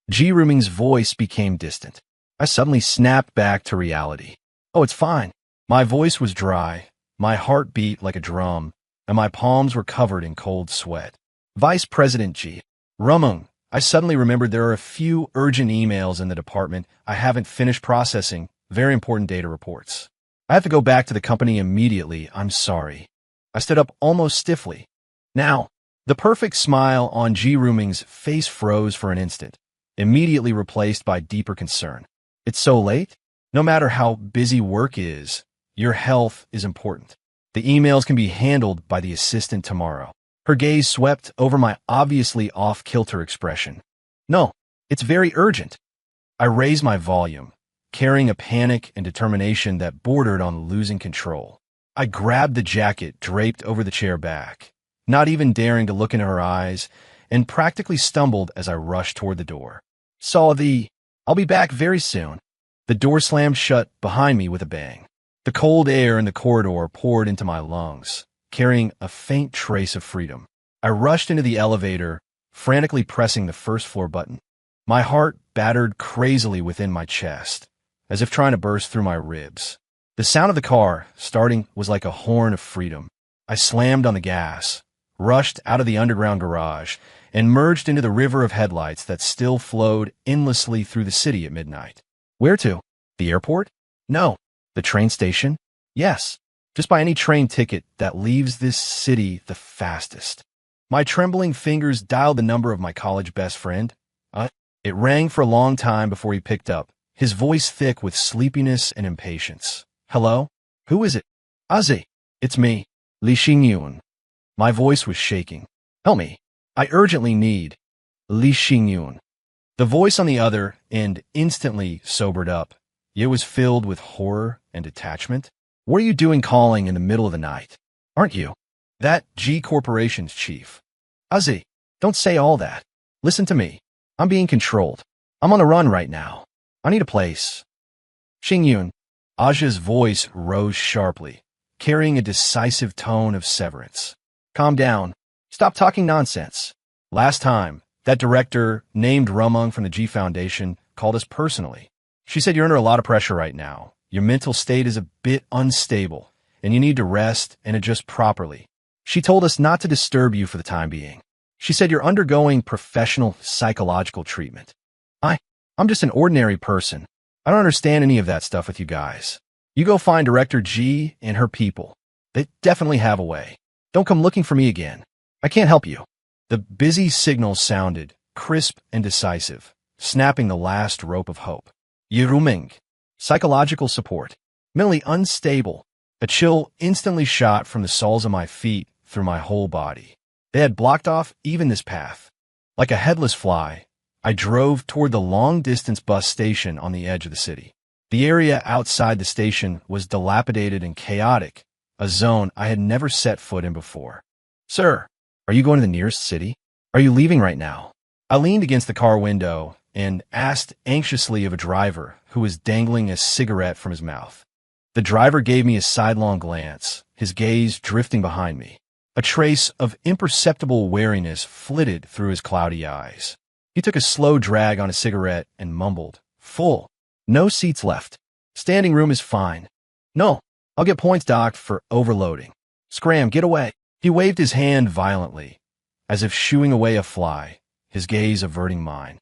Ji Rumeng's voice became distant. I suddenly snapped back to reality. Oh, it's fine. My voice was dry, my heart beat like a drum, and my palms were covered in cold sweat. Vice President Ji Rumeng, I suddenly remembered there are a few urgent emails in the department I haven't finished processing, very important data reports. I have to go back to the company immediately. I'm sorry. I stood up almost stiffly. Now, The perfect smile on Ji Ruming's face froze for an instant, immediately replaced by deeper concern. It's so late? No matter how busy work is, your health is important. The emails can be handled by the assistant tomorrow. Her gaze swept over my obviously off-kilter expression. No, it's very urgent. I raised my volume, carrying a panic and determination that bordered on losing control. I grabbed the jacket draped over the chair back, not even daring to look into her eyes, and practically stumbled as I rushed toward the door. I'll be back very soon. The door slammed shut behind me with a bang. The cold air in the corridor poured into my lungs, carrying a faint trace of freedom. I rushed into the elevator, frantically pressing the first-floor button. My heart battered crazily within my chest, as if trying to burst through my ribs. The sound of the car starting was like a horn of freedom. I slammed on the gas, rushed out of the underground garage, and merged into the river of headlights that still flowed endlessly through the city at midnight. Where to? The airport? No. The train station? Yes. Just buy any train ticket that leaves this city the fastest. My trembling fingers dialed the number of my college best friend. It rang for a long time before he picked up, his voice thick with sleepiness and impatience. Hello? Who is it? Aze. It's me, Li Xingyun. My voice was shaking. Help me. I urgently need Li Xingyun. The voice on the other end instantly sobered up. It was filled with horror and detachment. What are you doing calling in the middle of the night? Aren't you that G Corporation's chief? Aze, don't say all that. Listen to me. I'm being controlled. I'm on the run right now. I need a place. Xingyun. Aja's voice rose sharply, carrying a decisive tone of severance. Calm down. Stop talking nonsense. Last time, that director named Rumung from the G Foundation called us personally. She said you're under a lot of pressure right now. Your mental state is a bit unstable, and you need to rest and adjust properly. She told us not to disturb you for the time being. She said you're undergoing professional psychological treatment. I'm just an ordinary person. I don't understand any of that stuff with you guys. You go find Director G and her people. They definitely have a way. Don't come looking for me again. I can't help you. The busy signal sounded, crisp and decisive, snapping the last rope of hope. Yiruming. Psychological support. Mentally unstable. A chill instantly shot from the soles of my feet through my whole body. They had blocked off even this path. Like a headless fly, I drove toward the long-distance bus station on the edge of the city. The area outside the station was dilapidated and chaotic, a zone I had never set foot in before. Sir, are you going to the nearest city? Are you leaving right now? I leaned against the car window and asked anxiously of a driver who was dangling a cigarette from his mouth. The driver gave me a sidelong glance, his gaze drifting behind me. A trace of imperceptible wariness flitted through his cloudy eyes. He took a slow drag on a cigarette and mumbled, Full. No seats left. Standing room is fine. No, I'll get points docked for overloading. Scram, get away. He waved his hand violently, as if shooing away a fly, his gaze averting mine.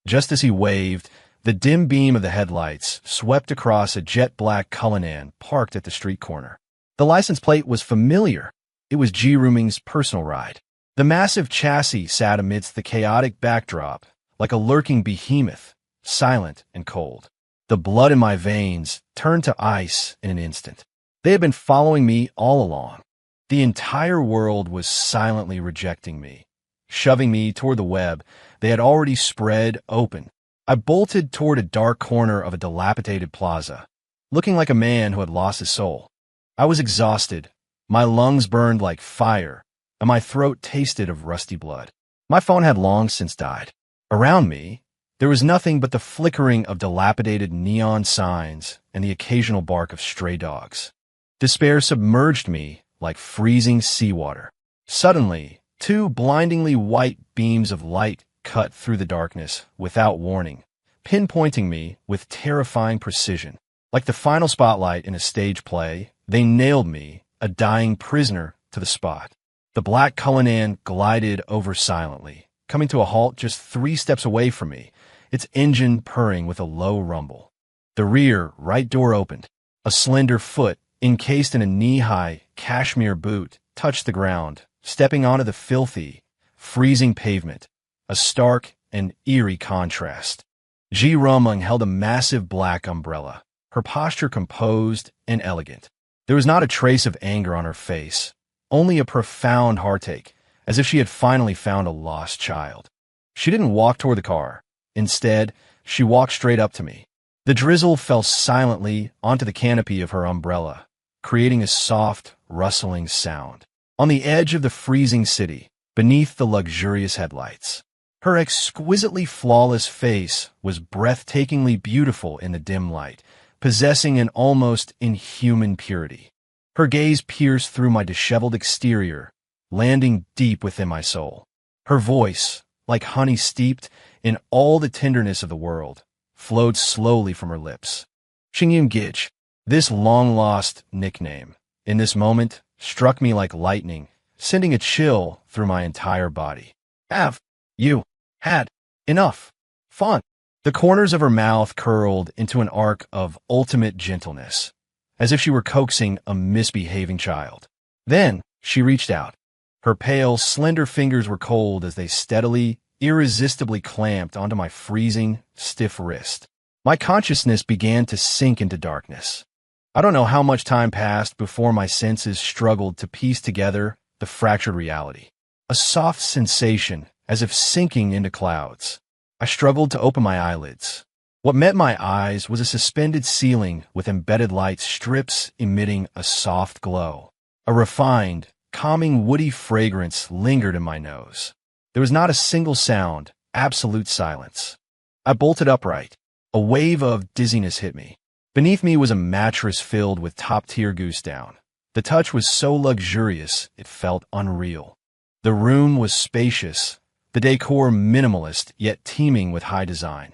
Just as he waved, the dim beam of the headlights swept across a jet-black Cullinan parked at the street corner. The license plate was familiar. It was Ji Ruming's personal ride. The massive chassis sat amidst the chaotic backdrop, like a lurking behemoth, silent and cold. The blood in my veins turned to ice in an instant. They had been following me all along. The entire world was silently rejecting me, shoving me toward the web they had already spread open. I bolted toward a dark corner of a dilapidated plaza, looking like a man who had lost his soul. I was exhausted. My lungs burned like fire, and my throat tasted of rusty blood. My phone had long since died. Around me, there was nothing but the flickering of dilapidated neon signs and the occasional bark of stray dogs. Despair submerged me like freezing seawater. Suddenly, two blindingly white beams of light cut through the darkness without warning, pinpointing me with terrifying precision. Like the final spotlight in a stage play, they nailed me, a dying prisoner, to the spot. The black Cullinan glided over silently, coming to a halt just 3 steps away from me, its engine purring with a low rumble. The rear right door opened. A slender foot, encased in a knee-high cashmere boot, touched the ground, stepping onto the filthy, freezing pavement, a stark and eerie contrast. Ji Rumung held a massive black umbrella, her posture composed and elegant. There was not a trace of anger on her face, only a profound heartache, as if she had finally found a lost child. She didn't walk toward the car. Instead, she walked straight up to me. The drizzle fell silently onto the canopy of her umbrella, creating a soft, rustling sound. On the edge of the freezing city, beneath the luxurious headlights, her exquisitely flawless face was breathtakingly beautiful in the dim light, possessing an almost inhuman purity. Her gaze pierced through my disheveled exterior, landing deep within my soul. Her voice, like honey steeped in all the tenderness of the world, flowed slowly from her lips. Xingyun Gij, this long-lost nickname, in this moment, struck me like lightning, sending a chill through my entire body. Have you had enough fun? The corners of her mouth curled into an arc of ultimate gentleness, as if she were coaxing a misbehaving child. Then she reached out. Her pale, slender fingers were cold as they steadily, irresistibly clamped onto my freezing, stiff wrist. My consciousness began to sink into darkness. I don't know how much time passed before my senses struggled to piece together the fractured reality. A soft sensation, as if sinking into clouds. I struggled to open my eyelids. What met my eyes was a suspended ceiling with embedded light strips emitting a soft glow. A refined, calming woody fragrance lingered in my nose. There was not a single sound, absolute silence. I bolted upright. A wave of dizziness hit me. Beneath me was a mattress filled with top-tier goose down. The touch was so luxurious, it felt unreal. The room was spacious, the decor minimalist yet teeming with high design.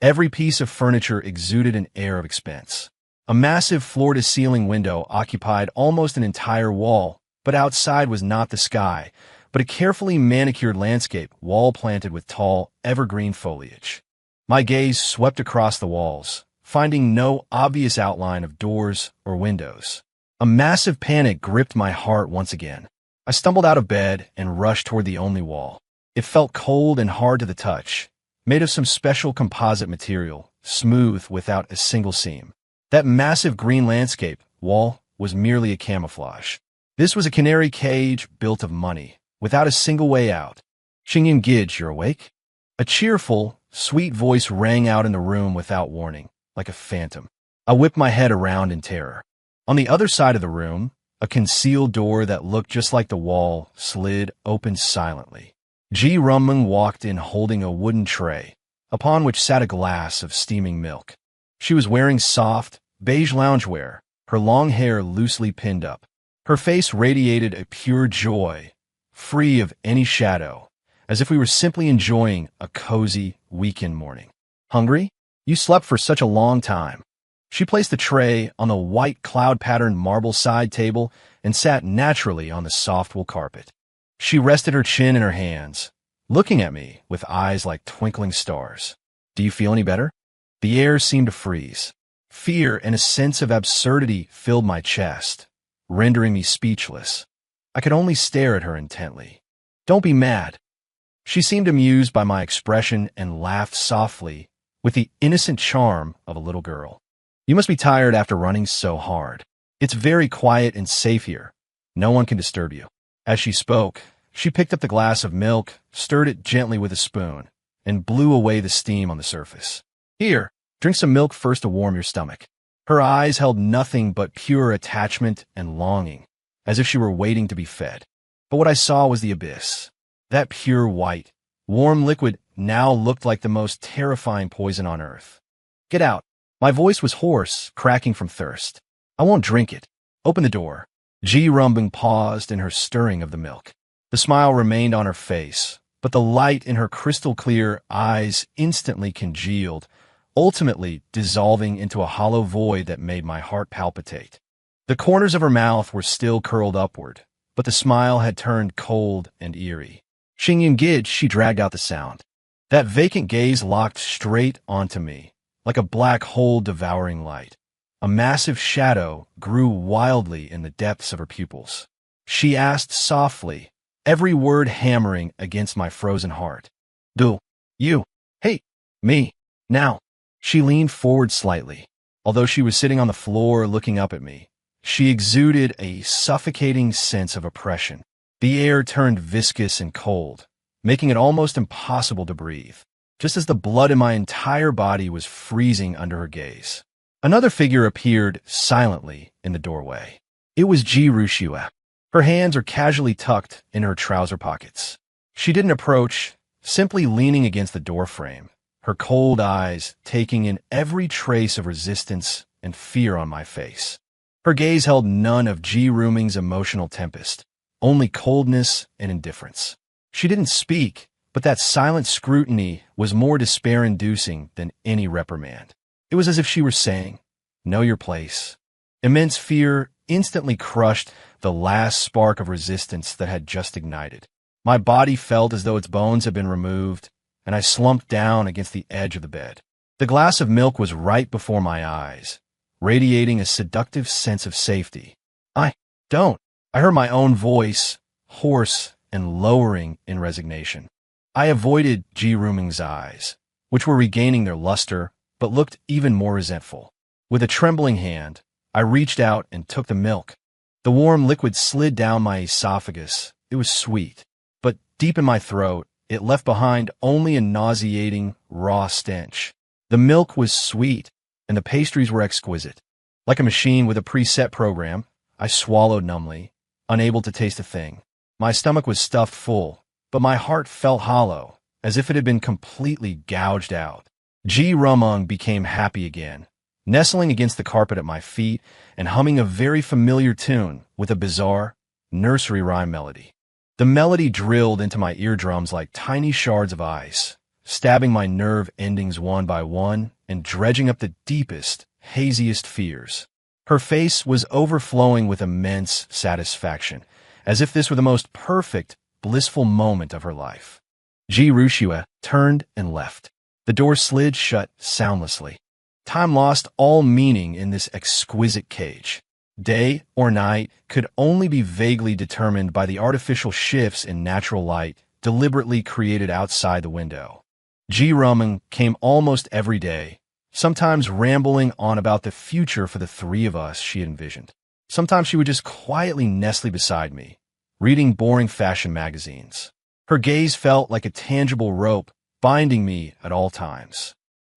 Every piece of furniture exuded an air of expense. A massive floor-to-ceiling window occupied almost an entire wall, but outside was not the sky, but a carefully manicured landscape wall-planted with tall, evergreen foliage. My gaze swept across the walls, finding no obvious outline of doors or windows. A massive panic gripped my heart once again. I stumbled out of bed and rushed toward the only wall. It felt cold and hard to the touch, made of some special composite material, smooth without a single seam. That massive green landscape wall was merely a camouflage. This was a canary cage built of money, without a single way out. Xingyun Gij, you're awake? A cheerful, sweet voice rang out in the room without warning, like a phantom. I whipped my head around in terror. On the other side of the room, a concealed door that looked just like the wall slid open silently. Ji Rumung walked in holding a wooden tray, upon which sat a glass of steaming milk. She was wearing soft, beige loungewear, her long hair loosely pinned up. Her face radiated a pure joy, free of any shadow, as if we were simply enjoying a cozy weekend morning. Hungry? You slept for such a long time. She placed the tray on the white cloud-patterned marble side table and sat naturally on the soft wool carpet. She rested her chin in her hands, looking at me with eyes like twinkling stars. Do you feel any better? The air seemed to freeze. Fear and a sense of absurdity filled my chest, rendering me speechless. I could only stare at her intently. Don't be mad. She seemed amused by my expression and laughed softly, with the innocent charm of a little girl. You must be tired after running so hard. It's very quiet and safe here. No one can disturb you. As she spoke, she picked up the glass of milk, stirred it gently with a spoon, and blew away the steam on the surface. Here, drink some milk first to warm your stomach. Her eyes held nothing but pure attachment and longing, as if she were waiting to be fed. But what I saw was the abyss. That pure white, warm liquid now looked like the most terrifying poison on earth. Get out. My voice was hoarse, cracking from thirst. I won't drink it. Open the door. Ji Rumung paused in her stirring of the milk. The smile remained on her face, but the light in her crystal-clear eyes instantly congealed, ultimately dissolving into a hollow void that made my heart palpitate. The corners of her mouth were still curled upward, but the smile had turned cold and eerie. Xingyun Gij, she dragged out the sound. That vacant gaze locked straight onto me, like a black hole devouring light. A massive shadow grew wildly in the depths of her pupils. She asked softly, every word hammering against my frozen heart. Do. You. Hey. Me. Now. She leaned forward slightly. Although she was sitting on the floor looking up at me, she exuded a suffocating sense of oppression. The air turned viscous and cold, making it almost impossible to breathe, just as the blood in my entire body was freezing under her gaze. Another figure appeared silently in the doorway. It was Ji Rushua. Her hands were casually tucked in her trouser pockets. She didn't approach, simply leaning against the doorframe, her cold eyes taking in every trace of resistance and fear on my face. Her gaze held none of Ji Ruming's emotional tempest, only coldness and indifference. She didn't speak, but that silent scrutiny was more despair-inducing than any reprimand. It was as if she were saying, "Know your place." Immense fear instantly crushed the last spark of resistance that had just ignited. My body felt as though its bones had been removed, and I slumped down against the edge of the bed. The glass of milk was right before my eyes, radiating a seductive sense of safety. Don't. I heard my own voice, hoarse and lowering in resignation. I avoided Ji Ruming's eyes, which were regaining their luster, but looked even more resentful. With a trembling hand, I reached out and took the milk. The warm liquid slid down my esophagus. It was sweet, but deep in my throat, it left behind only a nauseating, raw stench. The milk was sweet, and the pastries were exquisite. Like a machine with a preset program, I swallowed numbly, unable to taste a thing. My stomach was stuffed full, but my heart felt hollow, as if it had been completely gouged out. Ji Ruming became happy again, nestling against the carpet at my feet and humming a very familiar tune with a bizarre, nursery rhyme melody. The melody drilled into my eardrums like tiny shards of ice, stabbing my nerve endings one by one and dredging up the deepest, haziest fears. Her face was overflowing with immense satisfaction, as if this were the most perfect, blissful moment of her life. Ji Rushua turned and left. The door slid shut soundlessly. Time lost all meaning in this exquisite cage. Day or night could only be vaguely determined by the artificial shifts in natural light deliberately created outside the window. Ji Ruming came almost every day, sometimes rambling on about the future for the three of us she had envisioned. Sometimes she would just quietly nestle beside me, reading boring fashion magazines. Her gaze felt like a tangible rope binding me at all times.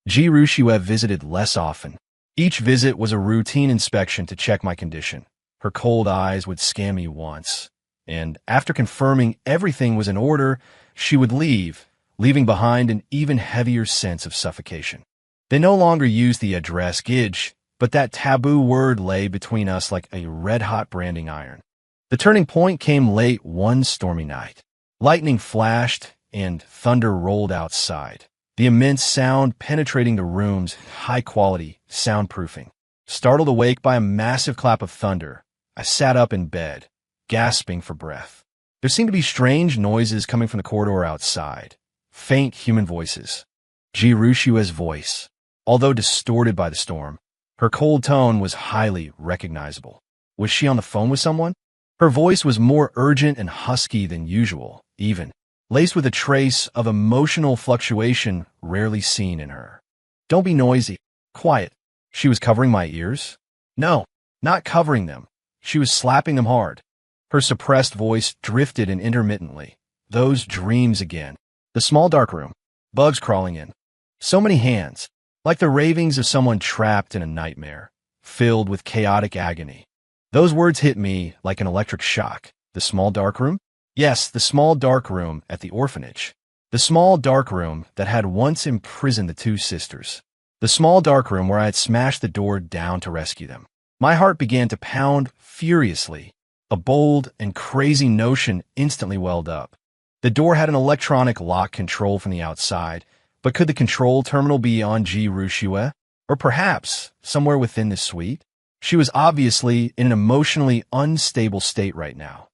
Ji Rushua visited less often. Each visit was a routine inspection to check my condition. Her cold eyes would scan me once, and after confirming everything was in order, she would leave, leaving behind an even heavier sense of suffocation. They no longer used the address Gidge, but that taboo word lay between us like a red-hot branding iron. The turning point came late one stormy night. Lightning flashed and thunder rolled outside, the immense sound penetrating the room's high-quality soundproofing. Startled awake by a massive clap of thunder, I sat up in bed, gasping for breath. There seemed to be strange noises coming from the corridor outside, faint human voices. Ji Rushua's voice, although distorted by the storm, her cold tone was highly recognizable. Was she on the phone with someone? Her voice was more urgent and husky than usual, even, laced with a trace of emotional fluctuation rarely seen in her. Don't be noisy. Quiet. She was covering my ears? No, not covering them. She was slapping them hard. Her suppressed voice drifted in intermittently. Those dreams again. The small dark room. Bugs crawling in. So many hands. Like the ravings of someone trapped in a nightmare, filled with chaotic agony. Those words hit me like an electric shock. The small dark room? Yes, the small dark room at the orphanage. The small dark room that had once imprisoned the two sisters. The small dark room where I had smashed the door down to rescue them. My heart began to pound furiously. A bold and crazy notion instantly welled up. The door had an electronic lock control from the outside, but could the control terminal be on Ji Rushua? Or perhaps somewhere within the suite? She was obviously in an emotionally unstable state right now.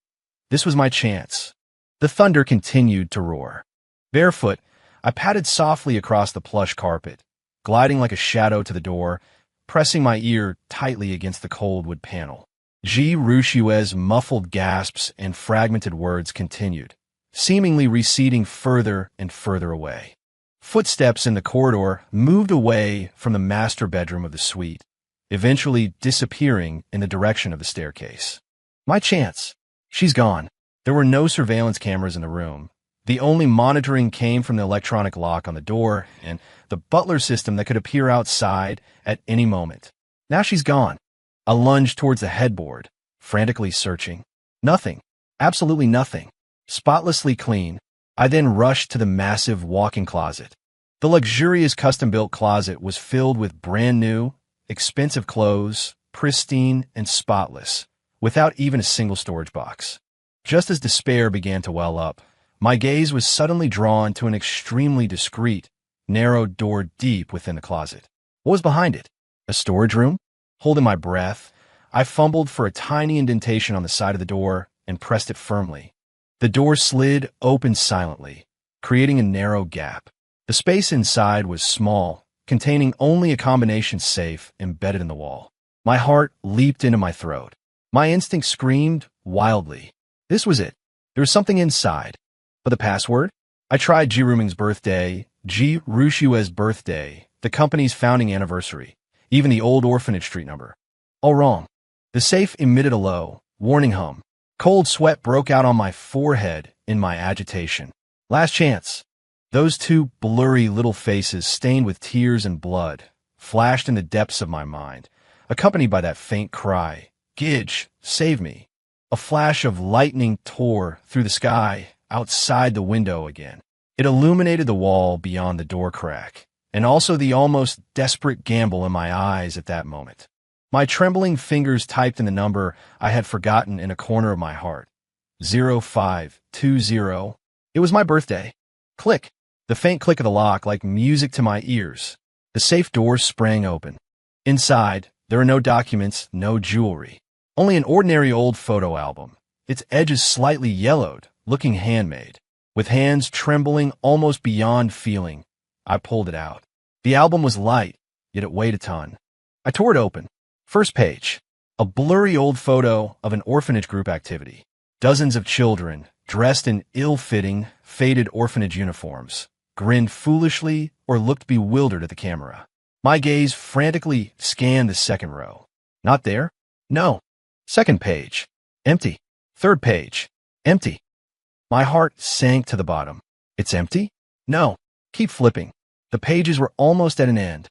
This was my chance. The thunder continued to roar. Barefoot, I padded softly across the plush carpet, gliding like a shadow to the door, pressing my ear tightly against the cold wood panel. Ji Rushue's muffled gasps and fragmented words continued, seemingly receding further and further away. Footsteps in the corridor moved away from the master bedroom of the suite, eventually disappearing in the direction of the staircase. My chance. She's gone. There were no surveillance cameras in the room. The only monitoring came from the electronic lock on the door and the butler system that could appear outside at any moment. Now she's gone. I lunged towards the headboard, frantically searching. Nothing. Absolutely nothing. Spotlessly clean. I then rushed to the massive walk-in closet. The luxurious custom-built closet was filled with brand-new, expensive clothes, pristine and spotless, without even a single storage box. Just as despair began to well up, my gaze was suddenly drawn to an extremely discreet, narrow door deep within the closet. What was behind it? A storage room? Holding my breath, I fumbled for a tiny indentation on the side of the door and pressed it firmly. The door slid open silently, creating a narrow gap. The space inside was small, containing only a combination safe embedded in the wall. My heart leaped into my throat. My instinct screamed wildly. This was it. There was something inside. But the password? I tried Ji Ruming's birthday, Ji Rushue's birthday, the company's founding anniversary, even the old orphanage street number. All wrong. The safe emitted a low, warning hum. Cold sweat broke out on my forehead in my agitation. Last chance. Those two blurry little faces stained with tears and blood flashed in the depths of my mind, accompanied by that faint cry, "Gidge, save me." A flash of lightning tore through the sky outside the window again. It illuminated the wall beyond the door crack, and also the almost desperate gamble in my eyes at that moment. My trembling fingers typed in the number I had forgotten in a corner of my heart. 0520. It was my birthday. Click. The faint click of the lock like music to my ears. The safe door sprang open. Inside, there were no documents, no jewelry. Only an ordinary old photo album, its edges slightly yellowed, looking handmade. With hands trembling almost beyond feeling, I pulled it out. The album was light, yet it weighed a ton. I tore it open. First page. A blurry old photo of an orphanage group activity. Dozens of children, dressed in ill-fitting, faded orphanage uniforms, grinned foolishly or looked bewildered at the camera. My gaze frantically scanned the second row. Not there? No. Second page. Empty. Third page. Empty. My heart sank to the bottom. It's empty? No. Keep flipping. The pages were almost at an end.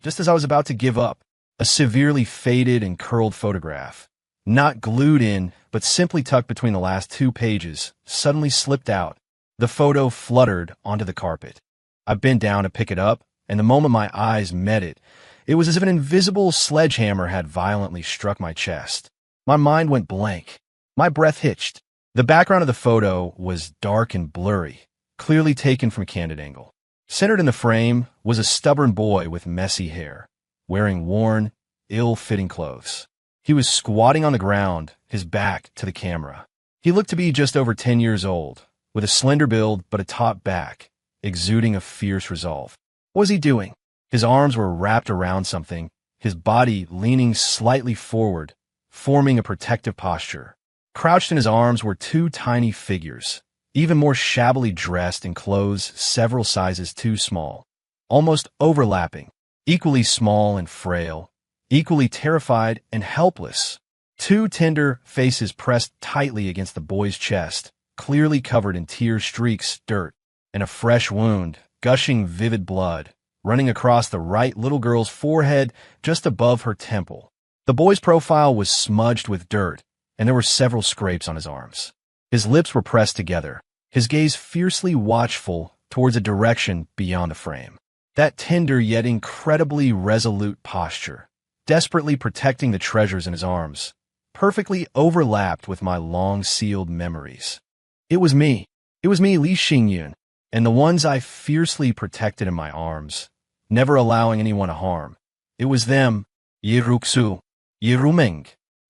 Just as I was about to give up, a severely faded and curled photograph, not glued in, but simply tucked between the last two pages, suddenly slipped out. The photo fluttered onto the carpet. I bent down to pick it up, and the moment my eyes met it, it was as if an invisible sledgehammer had violently struck my chest. My mind went blank. My breath hitched. The background of the photo was dark and blurry, clearly taken from a candid angle. Centered in the frame was a stubborn boy with messy hair, wearing worn, ill-fitting clothes. He was squatting on the ground, his back to the camera. He looked to be just over 10 years old, with a slender build but a taut back, exuding a fierce resolve. What was he doing? His arms were wrapped around something, his body leaning slightly forward, forming a protective posture. Crouched in his arms were two tiny figures, even more shabbily dressed in clothes several sizes too small, almost overlapping, equally small and frail, equally terrified and helpless. Two tender faces pressed tightly against the boy's chest, clearly covered in tear streaks, dirt, and a fresh wound, gushing vivid blood, running across the right little girl's forehead just above her temple. The boy's profile was smudged with dirt, and there were several scrapes on his arms. His lips were pressed together, his gaze fiercely watchful towards a direction beyond the frame. That tender yet incredibly resolute posture, desperately protecting the treasures in his arms, perfectly overlapped with my long-sealed memories. It was me, Li Xingyun, and the ones I fiercely protected in my arms, never allowing anyone to harm. It was them, Yi Ruxu, Yi Ruming,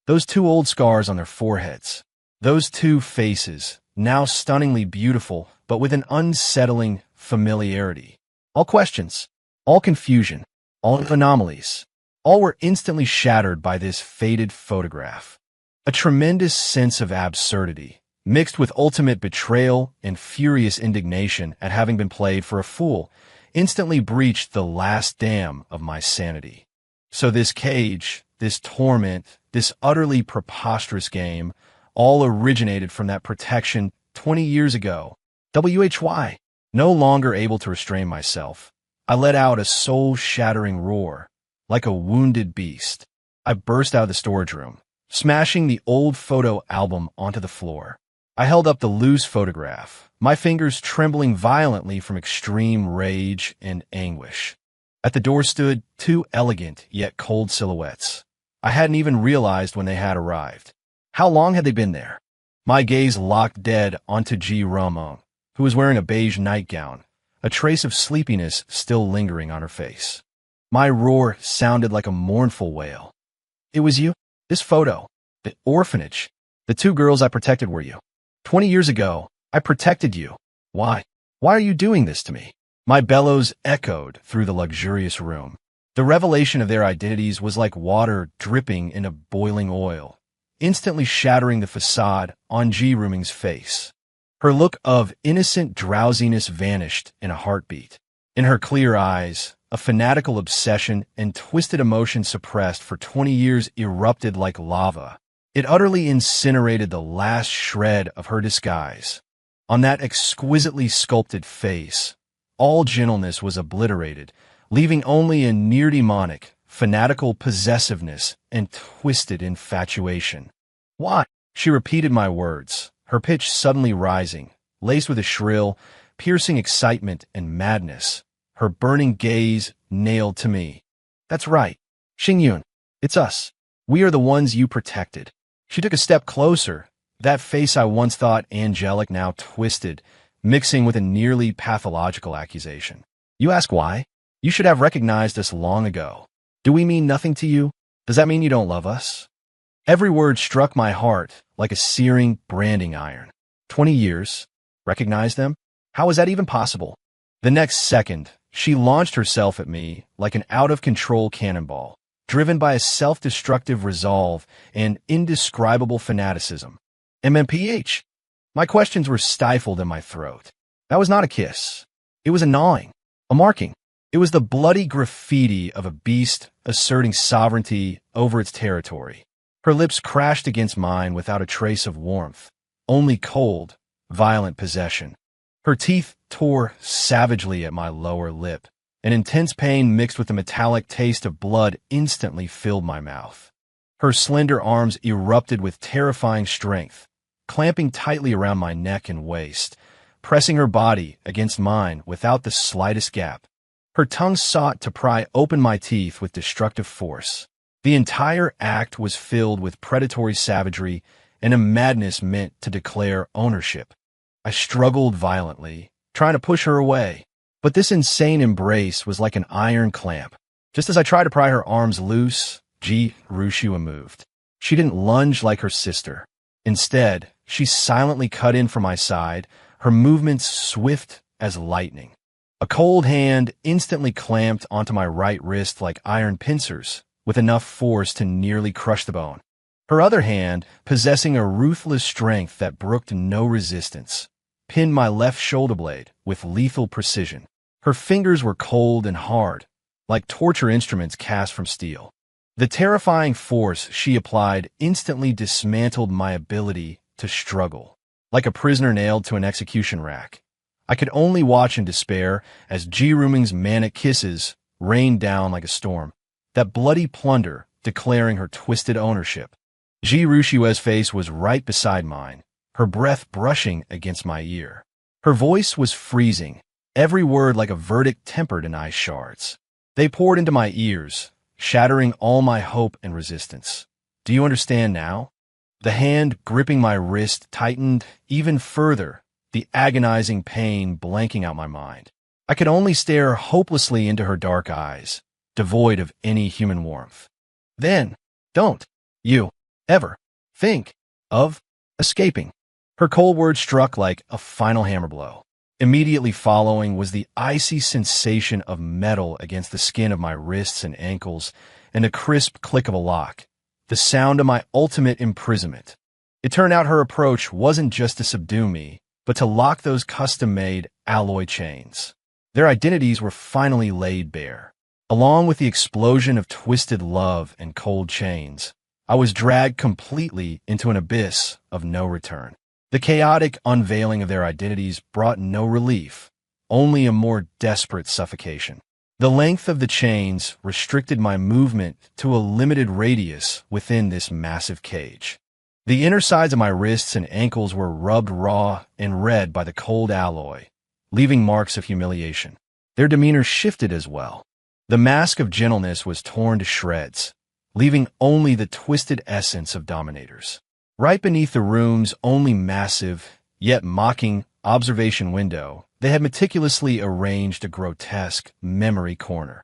those two old scars on their foreheads, those two faces, now stunningly beautiful, but with an unsettling familiarity. All questions, all confusion, all anomalies, all were instantly shattered by this faded photograph. A tremendous sense of absurdity, mixed with ultimate betrayal and furious indignation at having been played for a fool, instantly breached the last dam of my sanity. So this cage, this torment, this utterly preposterous game, all originated from that protection 20 years ago. WHY? No longer able to restrain myself, I let out a soul-shattering roar. Like a wounded beast, I burst out of the storage room, smashing the old photo album onto the floor. I held up the loose photograph, my fingers trembling violently from extreme rage and anguish. At the door stood two elegant yet cold silhouettes. I hadn't even realized when they had arrived. How long had they been there? My gaze locked dead onto G. Ramon, who was wearing a beige nightgown, a trace of sleepiness still lingering on her face. My roar sounded like a mournful wail. It was you? This photo? The orphanage? The two girls I protected were you? 20 years ago, I protected you. Why? Why are you doing this to me? My bellows echoed through the luxurious room. The revelation of their identities was like water dripping into boiling oil, instantly shattering the facade on G. Ruming's face. Her look of innocent drowsiness vanished in a heartbeat. In her clear eyes, a fanatical obsession and twisted emotion suppressed for 20 years erupted like lava. It utterly incinerated the last shred of her disguise. On that exquisitely sculpted face, all gentleness was obliterated, leaving only a near-demonic, fanatical possessiveness and twisted infatuation. Why? She repeated my words, her pitch suddenly rising, laced with a shrill, piercing excitement and madness, her burning gaze nailed to me. That's right, Xingyun, it's us. We are the ones you protected. She took a step closer, that face I once thought angelic now twisted, mixing with a nearly pathological accusation. You ask why? You should have recognized us long ago. Do we mean nothing to you? Does that mean you don't love us? Every word struck my heart like a searing branding iron. 20 years? Recognize them? How is that even possible? The next second, she launched herself at me like an out-of-control cannonball, driven by a self-destructive resolve and indescribable fanaticism. MMPH. My questions were stifled in my throat. That was not a kiss. It was a gnawing, a marking. It was the bloody graffiti of a beast asserting sovereignty over its territory. Her lips crashed against mine without a trace of warmth, only cold, violent possession. Her teeth tore savagely at my lower lip. An intense pain mixed with the metallic taste of blood instantly filled my mouth. Her slender arms erupted with terrifying strength, clamping tightly around my neck and waist, pressing her body against mine without the slightest gap. Her tongue sought to pry open my teeth with destructive force. The entire act was filled with predatory savagery and a madness meant to declare ownership. I struggled violently, trying to push her away, but this insane embrace was like an iron clamp. Just as I tried to pry her arms loose, Ji Rushua moved. She didn't lunge like her sister. Instead, she silently cut in from my side, her movements swift as lightning. A cold hand instantly clamped onto my right wrist like iron pincers, with enough force to nearly crush the bone. Her other hand, possessing a ruthless strength that brooked no resistance, pinned my left shoulder blade with lethal precision. Her fingers were cold and hard, like torture instruments cast from steel. The terrifying force she applied instantly dismantled my ability to struggle. Like a prisoner nailed to an execution rack, I could only watch in despair as Ji Ruming's manic kisses rained down like a storm, that bloody plunder declaring her twisted ownership. Ji Rushua's face was right beside mine, her breath brushing against my ear. Her voice was freezing, every word like a verdict tempered in ice shards. They poured into my ears, shattering all my hope and resistance. Do you understand now? The hand gripping my wrist tightened even further, the agonizing pain blanking out my mind. I could only stare hopelessly into her dark eyes, devoid of any human warmth. Then, don't you ever think of escaping. Her cold words struck like a final hammer blow. Immediately following was the icy sensation of metal against the skin of my wrists and ankles, and a crisp click of a lock, the sound of my ultimate imprisonment. It turned out her approach wasn't just to subdue me, but to lock those custom-made alloy chains. Their identities were finally laid bare. Along with the explosion of twisted love and cold chains, I was dragged completely into an abyss of no return. The chaotic unveiling of their identities brought no relief, only a more desperate suffocation. The length of the chains restricted my movement to a limited radius within this massive cage. The inner sides of my wrists and ankles were rubbed raw and red by the cold alloy, leaving marks of humiliation. Their demeanor shifted as well. The mask of gentleness was torn to shreds, leaving only the twisted essence of dominators. Right beneath the room's only massive, yet mocking, observation window, they had meticulously arranged a grotesque memory corner.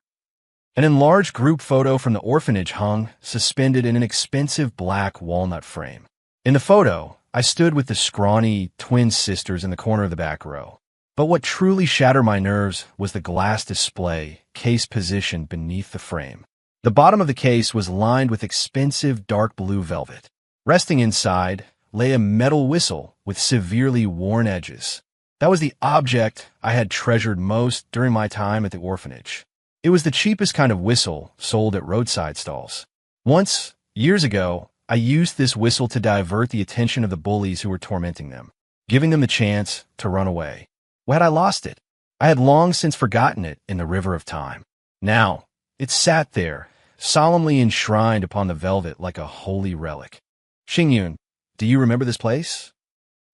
An enlarged group photo from the orphanage hung, suspended in an expensive black walnut frame. In the photo, I stood with the scrawny twin sisters in the corner of the back row. But what truly shattered my nerves was the glass display case positioned beneath the frame. The bottom of the case was lined with expensive dark blue velvet. Resting inside lay a metal whistle with severely worn edges. That was the object I had treasured most during my time at the orphanage. It was the cheapest kind of whistle sold at roadside stalls. Once, years ago, I used this whistle to divert the attention of the bullies who were tormenting them, giving them the chance to run away. Well, had I lost it? I had long since forgotten it in the river of time. Now, it sat there, solemnly enshrined upon the velvet like a holy relic. Xingyun, do you remember this place?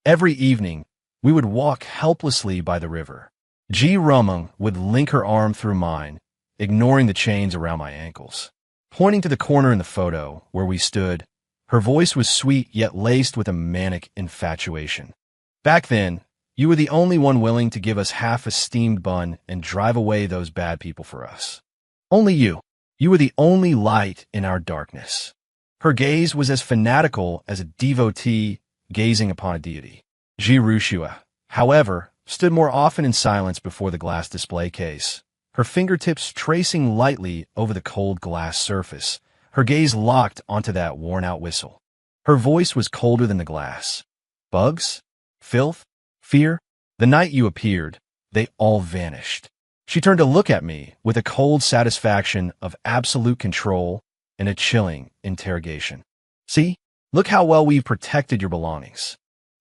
Every evening, we would walk helplessly by the river. Ji Rumeng would link her arm through mine, ignoring the chains around my ankles. Pointing to the corner in the photo where we stood, her voice was sweet yet laced with a manic infatuation. Back then, you were the only one willing to give us half a steamed bun and drive away those bad people for us. Only you. You were the only light in our darkness. Her gaze was as fanatical as a devotee gazing upon a deity. Ji Rushua, however, stood more often in silence before the glass display case, her fingertips tracing lightly over the cold glass surface, her gaze locked onto that worn-out whistle. Her voice was colder than the glass. Bugs? Filth? Fear? The night you appeared, they all vanished. She turned to look at me with a cold satisfaction of absolute control and a chilling interrogation. See? Look how well we've protected your belongings.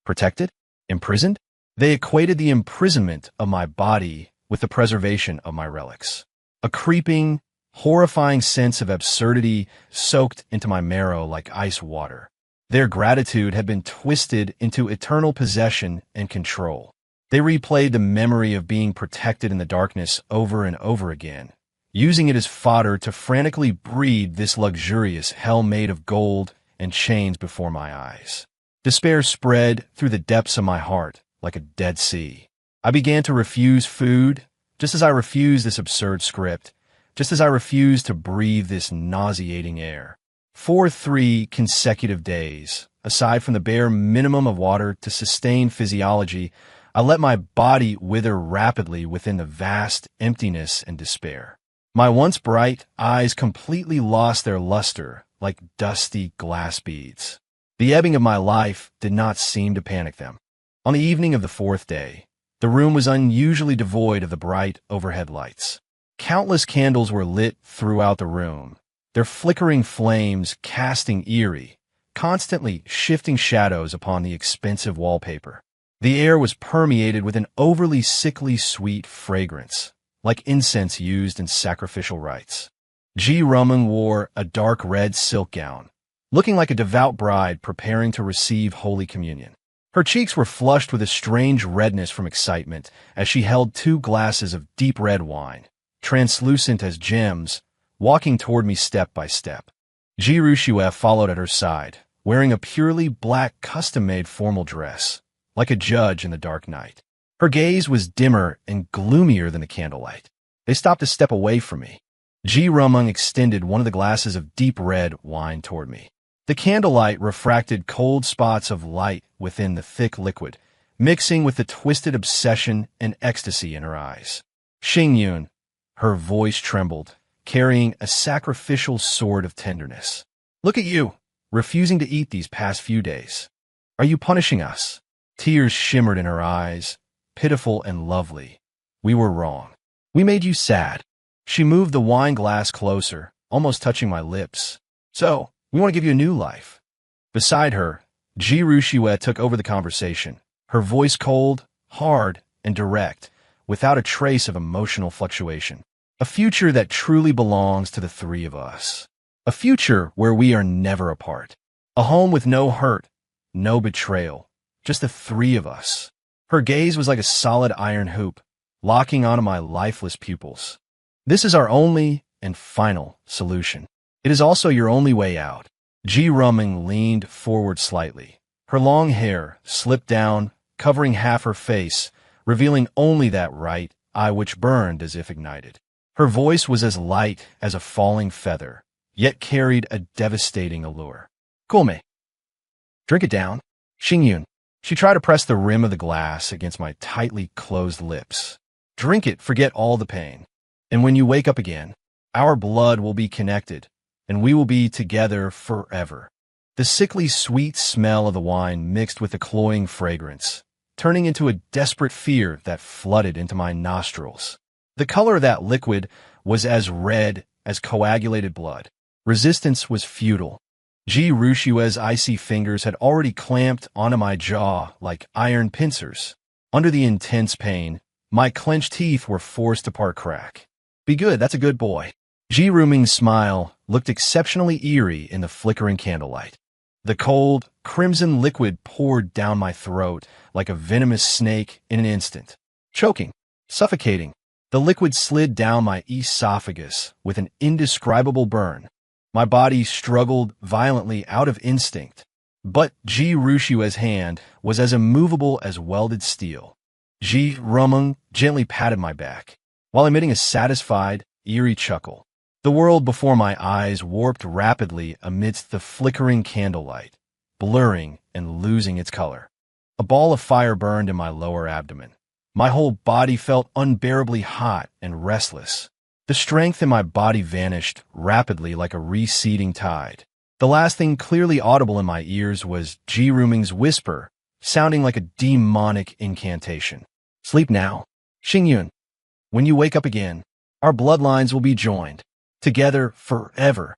Protected? Imprisoned? They equated the imprisonment of my body with the preservation of my relics. A creeping, horrifying sense of absurdity soaked into my marrow like ice water. Their gratitude had been twisted into eternal possession and control. They replayed the memory of being protected in the darkness over and over again, using it as fodder to frantically breed this luxurious hell made of gold and chains before my eyes. Despair spread through the depths of my heart like a dead sea. I began to refuse food, just as I refused this absurd script, just as I refused to breathe this nauseating air. For 3 consecutive days, aside from the bare minimum of water to sustain physiology, I let my body wither rapidly within the vast emptiness and despair. My once bright eyes completely lost their luster like dusty glass beads. The ebbing of my life did not seem to panic them. On the evening of the 4th day, the room was unusually devoid of the bright overhead lights. Countless candles were lit throughout the room, their flickering flames casting eerie, constantly shifting shadows upon the expensive wallpaper. The air was permeated with an overly sickly sweet fragrance, like incense used in sacrificial rites. Ji Rumeng wore a dark red silk gown, looking like a devout bride preparing to receive Holy Communion. Her cheeks were flushed with a strange redness from excitement as she held 2 glasses of deep red wine, translucent as gems, walking toward me step by step. Ji Rushua followed at her side, wearing a purely black custom-made formal dress, like a judge in the dark night. Her gaze was dimmer and gloomier than the candlelight. They stopped a step away from me. Ji Rumeng extended one of the glasses of deep red wine toward me. The candlelight refracted cold spots of light within the thick liquid, mixing with the twisted obsession and ecstasy in her eyes. Xingyun, her voice trembled, carrying a sacrificial sword of tenderness. Look at you. refusing to eat these past few days. Are you punishing us? Tears shimmered in her eyes, pitiful and lovely. We were wrong. We made you sad. She moved the wine glass closer, almost touching my lips. So, we want to give you a new life. Beside her, Ji took over the conversation, her voice cold, hard, and direct, without a trace of emotional fluctuation. A future that truly belongs to the three of us. A future where we are never apart. A home with no hurt, no betrayal, just the three of us. Her gaze was like a solid iron hoop, locking onto my lifeless pupils. This is our only and final solution. It is also your only way out. Ji leaned forward slightly. Her long hair slipped down, covering half her face, revealing only that right eye which burned as if ignited. Her voice was as light as a falling feather, yet carried a devastating allure. Come. Drink it down. Xingyun. She tried to press the rim of the glass against my tightly closed lips. Drink it, forget all the pain. And when you wake up again, our blood will be connected, and we will be together forever. The sickly sweet smell of the wine mixed with the cloying fragrance, turning into a desperate fear that flooded into my nostrils. The color of that liquid was as red as coagulated blood. Resistance was futile. Ji Rushue's icy fingers had already clamped onto my jaw like iron pincers. Under the intense pain, my clenched teeth were forced to part crack. Be good, that's a good boy. Ji Ruming's smile looked exceptionally eerie in the flickering candlelight. The cold, crimson liquid poured down my throat like a venomous snake in an instant. Choking, suffocating, the liquid slid down my esophagus with an indescribable burn. My body struggled violently out of instinct, but Ji Rushue's hand was as immovable as welded steel. Ji Ruming gently patted my back, while emitting a satisfied, eerie chuckle. The world before my eyes warped rapidly amidst the flickering candlelight, blurring and losing its color. A ball of fire burned in my lower abdomen. My whole body felt unbearably hot and restless. The strength in my body vanished rapidly like a receding tide. The last thing clearly audible in my ears was Ji Ruming's whisper, sounding like a demonic incantation. Sleep now, Xingyun. When you wake up again, our bloodlines will be joined. Together forever.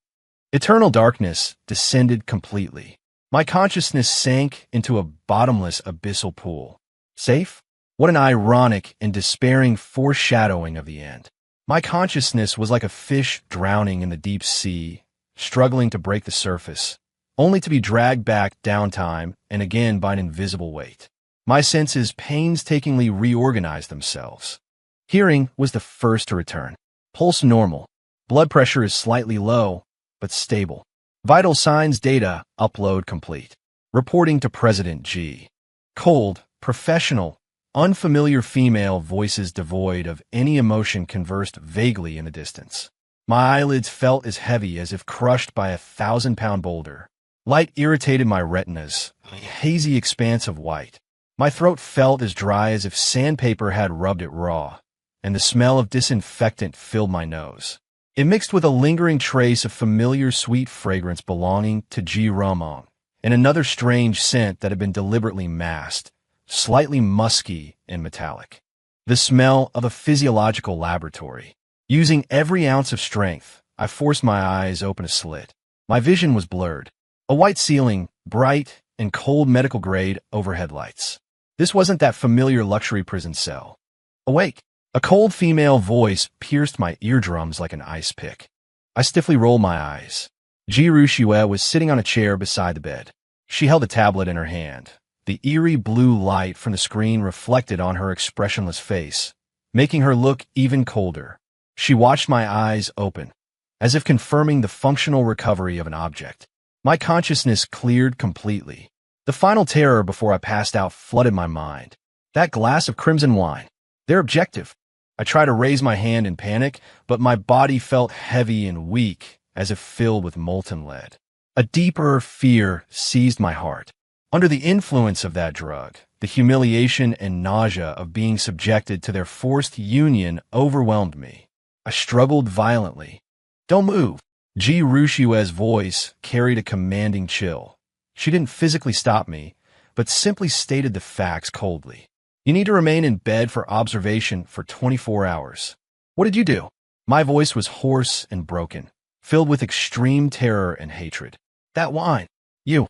Eternal darkness descended completely. My consciousness sank into a bottomless abyssal pool. Safe? What an ironic and despairing foreshadowing of the end. My consciousness was like a fish drowning in the deep sea, struggling to break the surface, only to be dragged back down time and again by an invisible weight. My senses painstakingly reorganized themselves. Hearing was the first to return. Pulse normal. Blood pressure is slightly low, but stable. Vital signs data upload complete. Reporting to President G. Cold, professional, unfamiliar female voices devoid of any emotion conversed vaguely in the distance. My eyelids felt as heavy as if crushed by a 1,000-pound boulder. Light irritated my retinas, a hazy expanse of white. My throat felt as dry as if sandpaper had rubbed it raw, and the smell of disinfectant filled my nose. It mixed with a lingering trace of familiar sweet fragrance belonging to Ji Ruming, and another strange scent that had been deliberately masked, slightly musky and metallic. The smell of a physiological laboratory. Using every ounce of strength, I forced my eyes open a slit. My vision was blurred. A white ceiling, bright and cold medical-grade overhead lights. This wasn't that familiar luxury prison cell. Awake! A cold female voice pierced my eardrums like an ice pick. I stiffly rolled my eyes. Ji Rushue was sitting on a chair beside the bed. She held a tablet in her hand. The eerie blue light from the screen reflected on her expressionless face, making her look even colder. She watched my eyes open, as if confirming the functional recovery of an object. My consciousness cleared completely. The final terror before I passed out flooded my mind. That glass of crimson wine. Their objective. I tried to raise my hand in panic, but my body felt heavy and weak, as if filled with molten lead. A deeper fear seized my heart. Under the influence of that drug, the humiliation and nausea of being subjected to their forced union overwhelmed me. I struggled violently. Don't move. Ji Rushue's voice carried a commanding chill. She didn't physically stop me, but simply stated the facts coldly. You need to remain in bed for observation for 24 hours. What did you do? My voice was hoarse and broken, filled with extreme terror and hatred. That wine. You.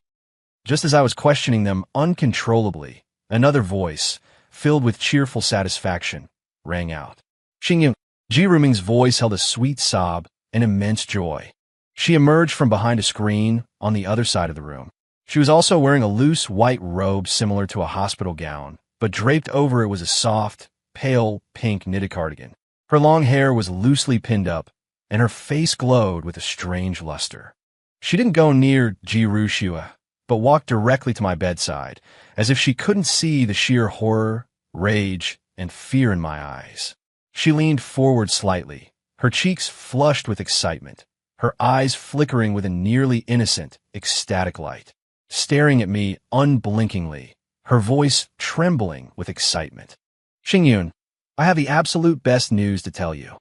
Just as I was questioning them uncontrollably, another voice, filled with cheerful satisfaction, rang out. Xingyun. Ji Ruming's voice held a sweet sob and immense joy. She emerged from behind a screen on the other side of the room. She was also wearing a loose white robe similar to a hospital gown, but draped over it was a soft, pale pink knitted cardigan. Her long hair was loosely pinned up, and her face glowed with a strange luster. She didn't go near Ji Rushue, but walked directly to my bedside, as if she couldn't see the sheer horror, rage, and fear in my eyes. She leaned forward slightly, her cheeks flushed with excitement, her eyes flickering with a nearly innocent, ecstatic light, staring at me unblinkingly, her voice trembling with excitement. Xingyun, I have the absolute best news to tell you.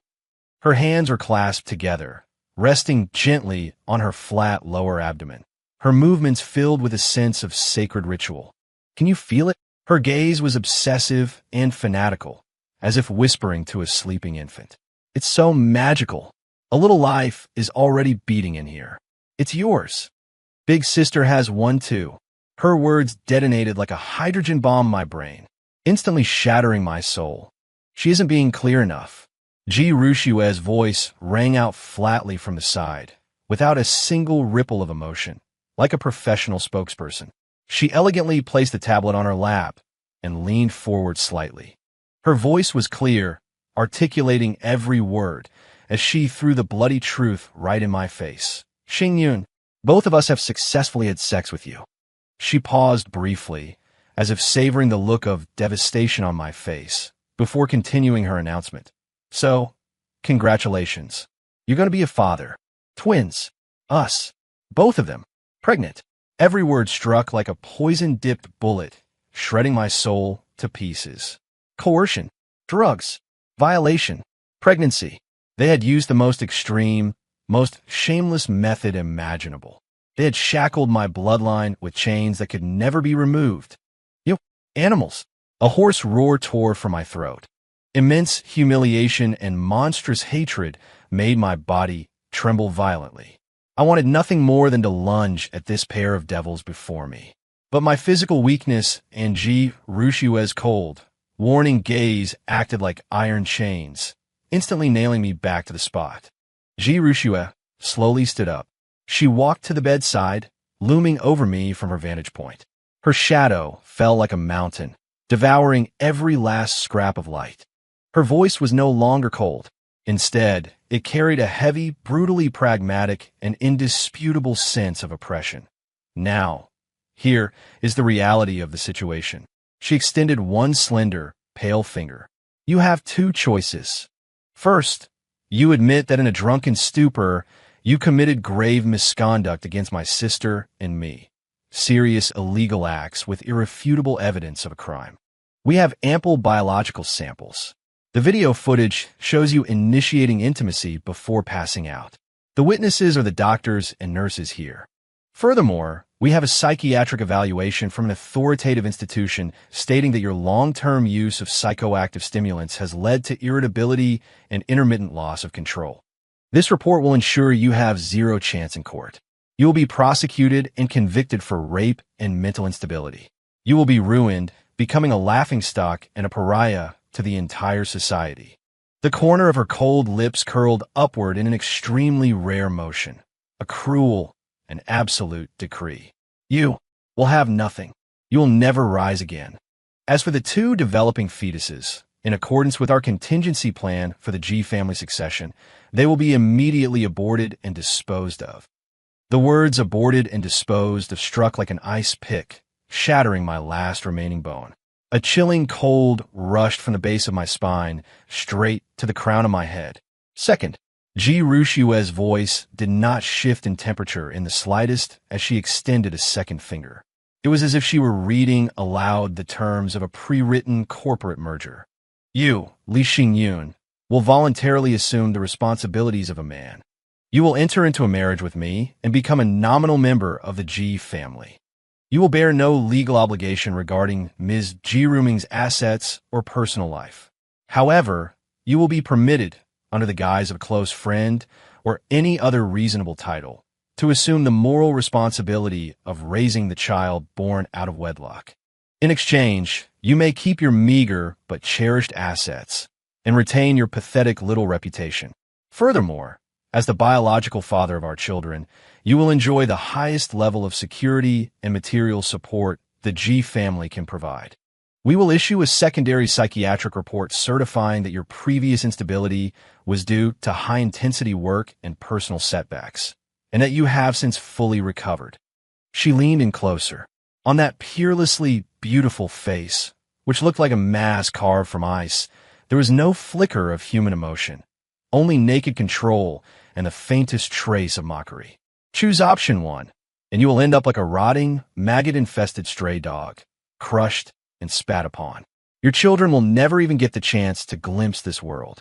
Her hands were clasped together, resting gently on her flat lower abdomen, her movements filled with a sense of sacred ritual. Can you feel it? Her gaze was obsessive and fanatical, as if whispering to a sleeping infant. It's so magical. A little life is already beating in here. It's yours. Big sister has one too. Her words detonated like a hydrogen bomb in my brain, instantly shattering my soul. She isn't being clear enough. Ji Rushue's voice rang out flatly from the side, without a single ripple of emotion, like a professional spokesperson. She elegantly placed the tablet on her lap and leaned forward slightly. Her voice was clear, articulating every word, as she threw the bloody truth right in my face. Xingyun, both of us have successfully had sex with you. She paused briefly, as if savoring the look of devastation on my face, before continuing her announcement. So, congratulations. You're going to be a father. Twins. Us. Both of them. Pregnant. Every word struck like a poison-dipped bullet, shredding my soul to pieces. Coercion. Drugs. Violation. Pregnancy. They had used the most extreme, most shameless method imaginable. They had shackled my bloodline with chains that could never be removed. You animals. A hoarse roar tore from my throat. Immense humiliation and monstrous hatred made my body tremble violently. I wanted nothing more than to lunge at this pair of devils before me. But my physical weakness and Ji Rushue's cold, warning gaze acted like iron chains, instantly nailing me back to the spot. Ji Rushue slowly stood up. She walked to the bedside, looming over me from her vantage point. Her shadow fell like a mountain, devouring every last scrap of light. Her voice was no longer cold. Instead, it carried a heavy, brutally pragmatic, and indisputable sense of oppression. Now, here is the reality of the situation. She extended one slender, pale finger. You have two choices. First, you admit that in a drunken stupor, you committed grave misconduct against my sister and me. Serious illegal acts with irrefutable evidence of a crime. We have ample biological samples. The video footage shows you initiating intimacy before passing out. The witnesses are the doctors and nurses here. Furthermore, we have a psychiatric evaluation from an authoritative institution stating that your long-term use of psychoactive stimulants has led to irritability and intermittent loss of control. This report will ensure you have zero chance in court. You will be prosecuted and convicted for rape and mental instability. You will be ruined, becoming a laughingstock and a pariah to the entire society. The corner of her cold lips curled upward in an extremely rare motion, a cruel and absolute decree. You will have nothing. You will never rise again. As for the two developing fetuses, in accordance with our contingency plan for the G family succession, they will be immediately aborted and disposed of. The words aborted and disposed of struck like an ice pick, shattering my last remaining bone. A chilling cold rushed from the base of my spine, straight to the crown of my head. Second, Ji Rushue's voice did not shift in temperature in the slightest as she extended a second finger. It was as if she were reading aloud the terms of a pre-written corporate merger. You, Li Xingyun, will voluntarily assume the responsibilities of a man. You will enter into a marriage with me and become a nominal member of the G family. You will bear no legal obligation regarding Ms. Ji Ruming's assets or personal life. However, you will be permitted, under the guise of a close friend or any other reasonable title, to assume the moral responsibility of raising the child born out of wedlock. In exchange, you may keep your meager but cherished assets and retain your pathetic little reputation. Furthermore, as the biological father of our children, you will enjoy the highest level of security and material support the G family can provide. We will issue a secondary psychiatric report certifying that your previous instability was due to high-intensity work and personal setbacks, and that you have since fully recovered. She leaned in closer. On that peerlessly beautiful face, which looked like a mask carved from ice, there was no flicker of human emotion, only naked control and the faintest trace of mockery. Choose option 1, and you will end up like a rotting, maggot-infested stray dog, crushed and spat upon. Your children will never even get the chance to glimpse this world.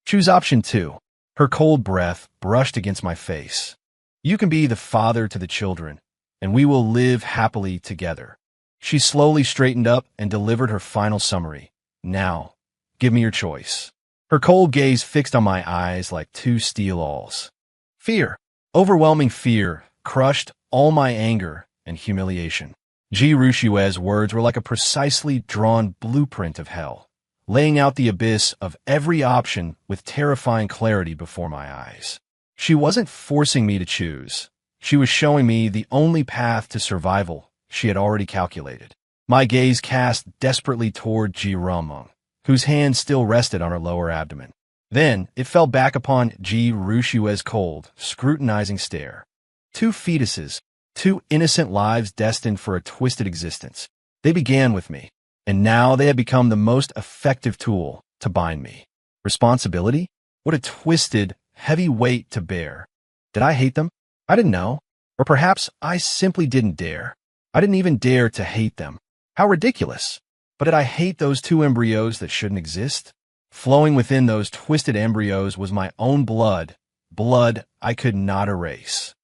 Choose option 2. Her cold breath brushed against my face. You can be the father to the children, and we will live happily together. She slowly straightened up and delivered her final summary. Now, give me your choice. Her cold gaze fixed on my eyes like two steel awls. Fear, overwhelming fear, crushed all my anger and humiliation. Ji Rushue's words were like a precisely drawn blueprint of hell, laying out the abyss of every option with terrifying clarity before my eyes. She wasn't forcing me to choose. She was showing me the only path to survival she had already calculated. My gaze cast desperately toward Ji Ruming, whose hand still rested on her lower abdomen. Then it fell back upon Ji Rushue's cold, scrutinizing stare. Two fetuses, two innocent lives destined for a twisted existence. They began with me, and now they had become the most effective tool to bind me. Responsibility? What a twisted, heavy weight to bear. Did I hate them? I didn't know. Or perhaps I simply didn't dare. I didn't even dare to hate them. How ridiculous. But did I hate those two embryos that shouldn't exist? Flowing within those twisted embryos was my own blood, blood I could not erase.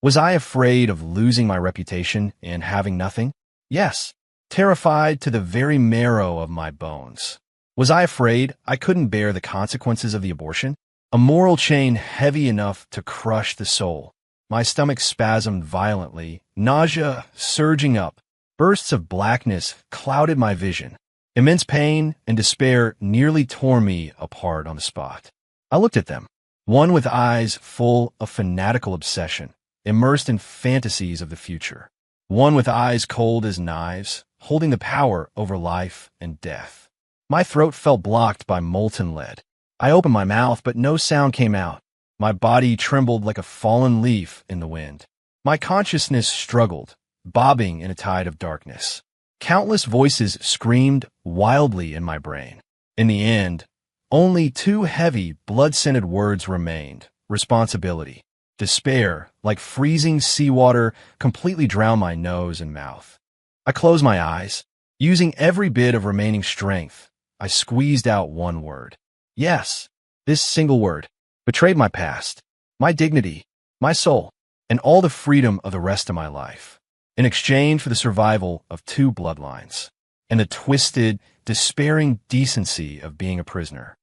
Was I afraid of losing my reputation and having nothing? Yes, terrified to the very marrow of my bones. Was I afraid I couldn't bear the consequences of the abortion? A moral chain heavy enough to crush the soul. My stomach spasmed violently, nausea surging up. Bursts of blackness clouded my vision. Immense pain and despair nearly tore me apart on the spot. I looked at them, one with eyes full of fanatical obsession, immersed in fantasies of the future. One with eyes cold as knives, holding the power over life and death. My throat felt blocked by molten lead. I opened my mouth, but no sound came out. My body trembled like a fallen leaf in the wind. My consciousness struggled, bobbing in a tide of darkness. Countless voices screamed wildly in my brain. In the end, only two heavy, blood-scented words remained: responsibility. Despair, like freezing seawater, completely drowned my nose and mouth. I closed my eyes. Using every bit of remaining strength, I squeezed out one word. Yes, this single word betrayed my past, my dignity, my soul, and all the freedom of the rest of my life, in exchange for the survival of two bloodlines and the twisted, despairing decency of being a prisoner.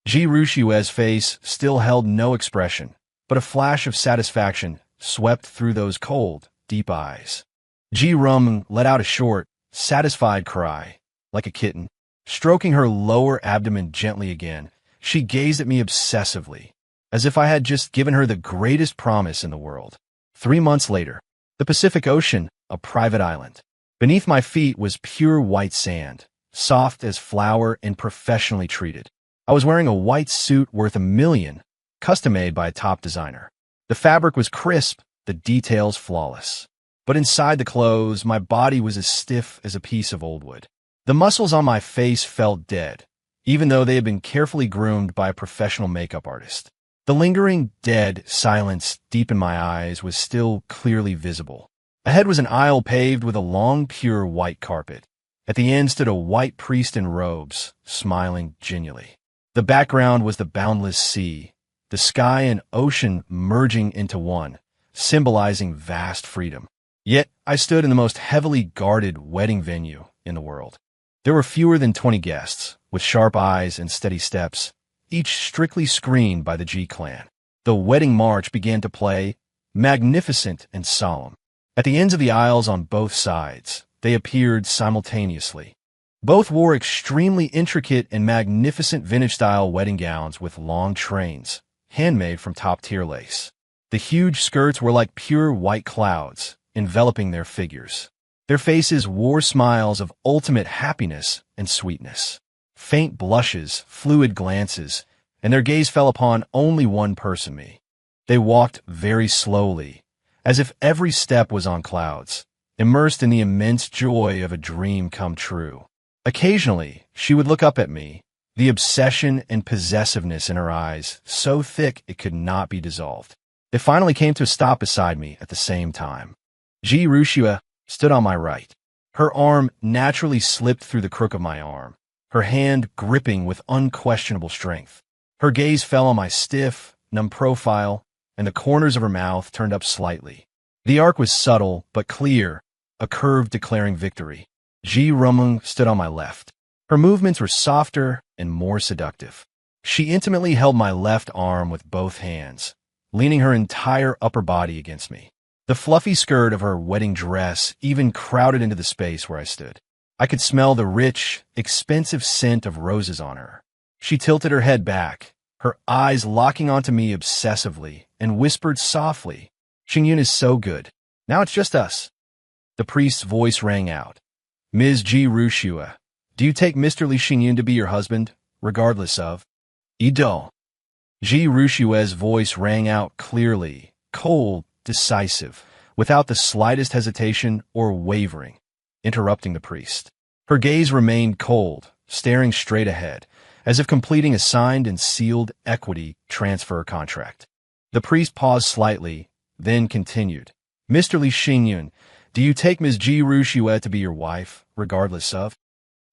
Ji Rushue's face still held no expression, but a flash of satisfaction swept through those cold, deep eyes. Ji Ruming let out a short, satisfied cry, like a kitten. Stroking her lower abdomen gently again, she gazed at me obsessively, as if I had just given her the greatest promise in the world. 3 months later, the Pacific Ocean, a private island. Beneath my feet was pure white sand, soft as flour and professionally treated. I was wearing a white suit worth $1 million, custom-made by a top designer. The fabric was crisp, the details flawless. But inside the clothes, my body was as stiff as a piece of old wood. The muscles on my face felt dead, even though they had been carefully groomed by a professional makeup artist. The lingering, dead silence deep in my eyes was still clearly visible. Ahead was an aisle paved with a long, pure white carpet. At the end stood a white priest in robes, smiling genially. The background was the boundless sea, the sky and ocean merging into one, symbolizing vast freedom. Yet, I stood in the most heavily guarded wedding venue in the world. There were fewer than 20 guests, with sharp eyes and steady steps, each strictly screened by the G clan. The wedding march began to play, magnificent and solemn. At the ends of the aisles on both sides, they appeared simultaneously. Both wore extremely intricate and magnificent vintage-style wedding gowns with long trains, handmade from top-tier lace. The huge skirts were like pure white clouds, enveloping their figures. Their faces wore smiles of ultimate happiness and sweetness. Faint blushes, fluid glances, and their gaze fell upon only one person, me. They walked very slowly, as if every step was on clouds, immersed in the immense joy of a dream come true. Occasionally, she would look up at me, the obsession and possessiveness in her eyes so thick it could not be dissolved. They finally came to a stop beside me at the same time. Ji Rushua stood on my right. Her arm naturally slipped through the crook of my arm, her hand gripping with unquestionable strength. Her gaze fell on my stiff, numb profile, and the corners of her mouth turned up slightly. The arc was subtle but clear, a curve declaring victory. Ji Rumung stood on my left. Her movements were softer and more seductive. She intimately held my left arm with both hands, leaning her entire upper body against me. The fluffy skirt of her wedding dress even crowded into the space where I stood. I could smell the rich, expensive scent of roses on her. She tilted her head back, her eyes locking onto me obsessively, and whispered softly, "Xingyun is so good. Now it's just us." The priest's voice rang out. "Ms. Ji Rushua, do you take Mr. Li Xingyun to be your husband, regardless of?" "Ido." Ji Rushua's voice rang out clearly, cold, decisive, without the slightest hesitation or wavering, interrupting the priest. Her gaze remained cold, staring straight ahead, as if completing a signed and sealed equity transfer contract. The priest paused slightly, then continued. "Mr. Li Xingyun, do you take Ms. Ji Rushua to be your wife, regardless of?"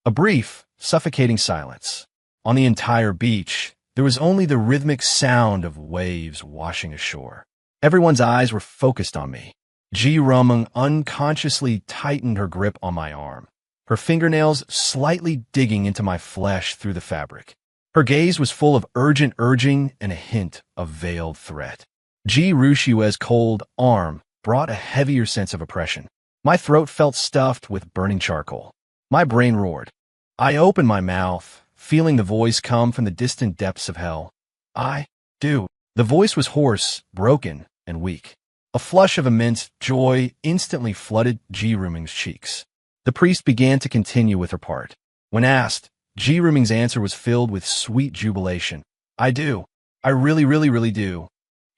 A brief, suffocating silence. On the entire beach, there was only the rhythmic sound of waves washing ashore. Everyone's eyes were focused on me. Ji Rumung unconsciously tightened her grip on my arm, her fingernails slightly digging into my flesh through the fabric. Her gaze was full of urgent urging and a hint of veiled threat. Ji Rushua's cold arm brought a heavier sense of oppression. My throat felt stuffed with burning charcoal. My brain roared. I opened my mouth, feeling the voice come from the distant depths of hell. "I do." The voice was hoarse, broken, and weak. A flush of immense joy instantly flooded Ji Ruming's cheeks. The priest began to continue with her part. When asked, Ji Ruming's answer was filled with sweet jubilation. "I do. I really, really, really do."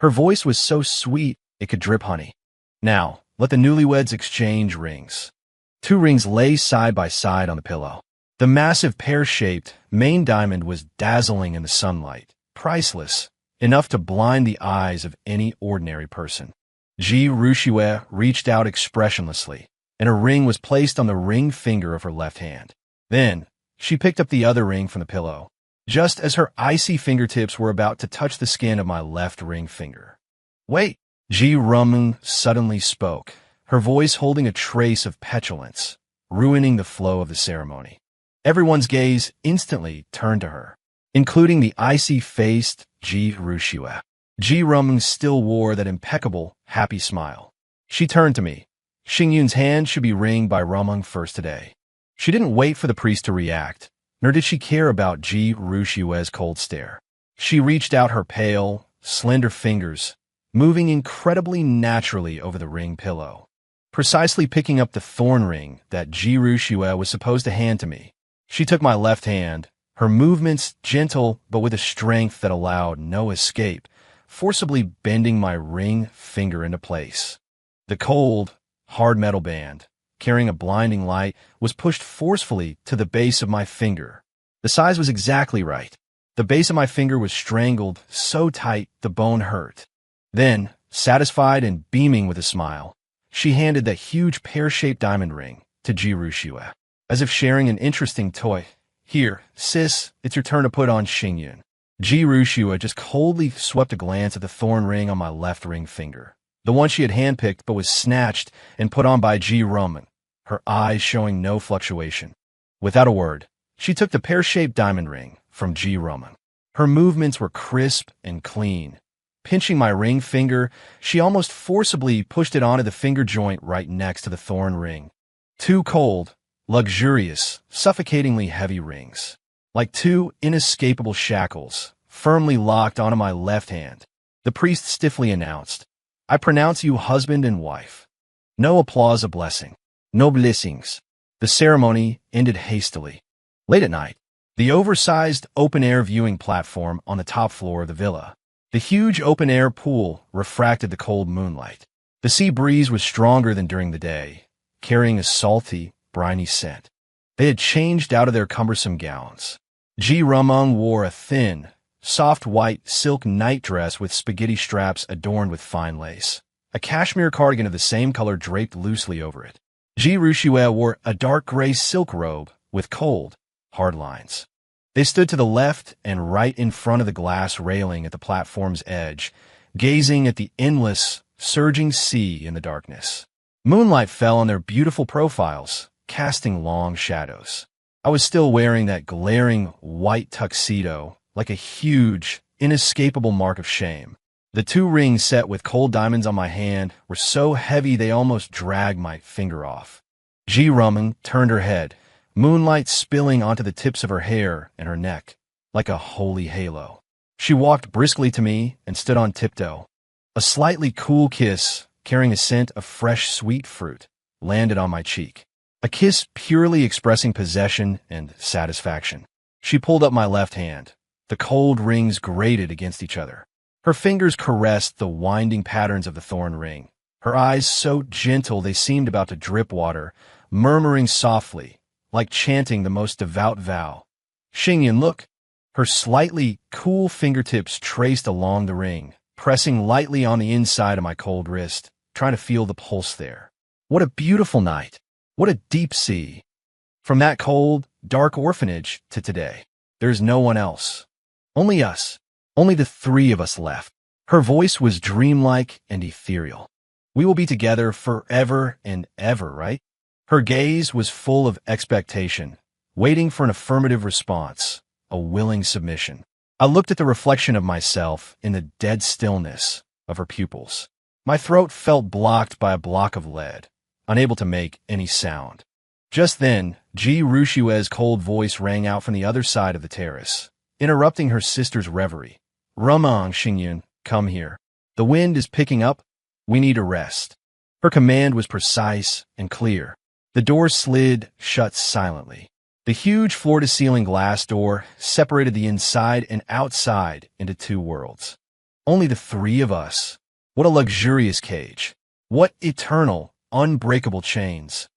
Her voice was so sweet it could drip honey. "Now, let the newlyweds exchange rings." 2 rings lay side by side on the pillow. The massive pear-shaped main diamond was dazzling in the sunlight, priceless, enough to blind the eyes of any ordinary person. Ji Rushua reached out expressionlessly, and a ring was placed on the ring finger of her left hand. Then, she picked up the other ring from the pillow, just as her icy fingertips were about to touch the skin of my left ring finger. "Wait!" Ji Rumung suddenly spoke, her voice holding a trace of petulance, ruining the flow of the ceremony. Everyone's gaze instantly turned to her, including the icy-faced Ji Rushua. Ji Rumung still wore that impeccable, happy smile. She turned to me. "Xingyun's hand should be ringed by Rumung first today." She didn't wait for the priest to react, nor did she care about Ji Rushua's cold stare. She reached out her pale, slender fingers, moving incredibly naturally over the ring pillow, precisely picking up the thorn ring that Ji Rushua was supposed to hand to me. She took my left hand, her movements gentle but with a strength that allowed no escape, forcibly bending my ring finger into place. The cold, hard metal band, carrying a blinding light, was pushed forcefully to the base of my finger. The size was exactly right. The base of my finger was strangled so tight the bone hurt. Then, satisfied and beaming with a smile, she handed the huge pear-shaped diamond ring to Ji Rushua, as if sharing an interesting toy. "Here, sis, it's your turn to put on Xingyun." Ji Rushua just coldly swept a glance at the thorn ring on my left ring finger, the one she had handpicked but was snatched and put on by Ji Roman, her eyes showing no fluctuation. Without a word, she took the pear-shaped diamond ring from Ji Roman. Her movements were crisp and clean. Pinching my ring finger, she almost forcibly pushed it onto the finger joint right next to the thorn ring. Two cold, luxurious, suffocatingly heavy rings, like two inescapable shackles, firmly locked onto my left hand. The priest stiffly announced, "I pronounce you husband and wife." No applause, a blessing. No blessings. The ceremony ended hastily. Late at night, the oversized open-air viewing platform on the top floor of the villa. The huge open-air pool refracted the cold moonlight. The sea breeze was stronger than during the day, carrying a salty, briny scent. They had changed out of their cumbersome gowns. Ji Rumung wore a thin, soft white silk nightdress with spaghetti straps adorned with fine lace. A cashmere cardigan of the same color draped loosely over it. Ji Rushua wore a dark gray silk robe with cold, hard lines. They stood to the left and right in front of the glass railing at the platform's edge, gazing at the endless, surging sea in the darkness. Moonlight fell on their beautiful profiles, casting long shadows. I was still wearing that glaring white tuxedo, like a huge, inescapable mark of shame. The two rings set with cold diamonds on my hand were so heavy they almost dragged my finger off. Ji Rumung turned her head, moonlight spilling onto the tips of her hair and her neck, like a holy halo. She walked briskly to me and stood on tiptoe. A slightly cool kiss, carrying a scent of fresh sweet fruit, landed on my cheek. A kiss purely expressing possession and satisfaction. She pulled up my left hand. The cold rings grated against each other. Her fingers caressed the winding patterns of the thorn ring. Her eyes so gentle they seemed about to drip water, murmuring softly, like chanting the most devout vow. "Xingyan, look." Her slightly cool fingertips traced along the ring, pressing lightly on the inside of my cold wrist, trying to feel the pulse there. What a beautiful night. What a deep sea. From that cold, dark orphanage to today, there's no one else. Only us. Only the three of us left. Her voice was dreamlike and ethereal. We will be together forever and ever, right? Her gaze was full of expectation, waiting for an affirmative response, a willing submission. I looked at the reflection of myself in the dead stillness of her pupils. My throat felt blocked by a block of lead, unable to make any sound. Just then, Ji Rushua's cold voice rang out from the other side of the terrace, interrupting her sister's reverie. "Rumang, Xingyun, come here. The wind is picking up. We need a rest." Her command was precise and clear. The door slid shut silently. The huge floor-to-ceiling glass door separated the inside and outside into two worlds. Only the three of us. What a luxurious cage. What eternal, unbreakable chains.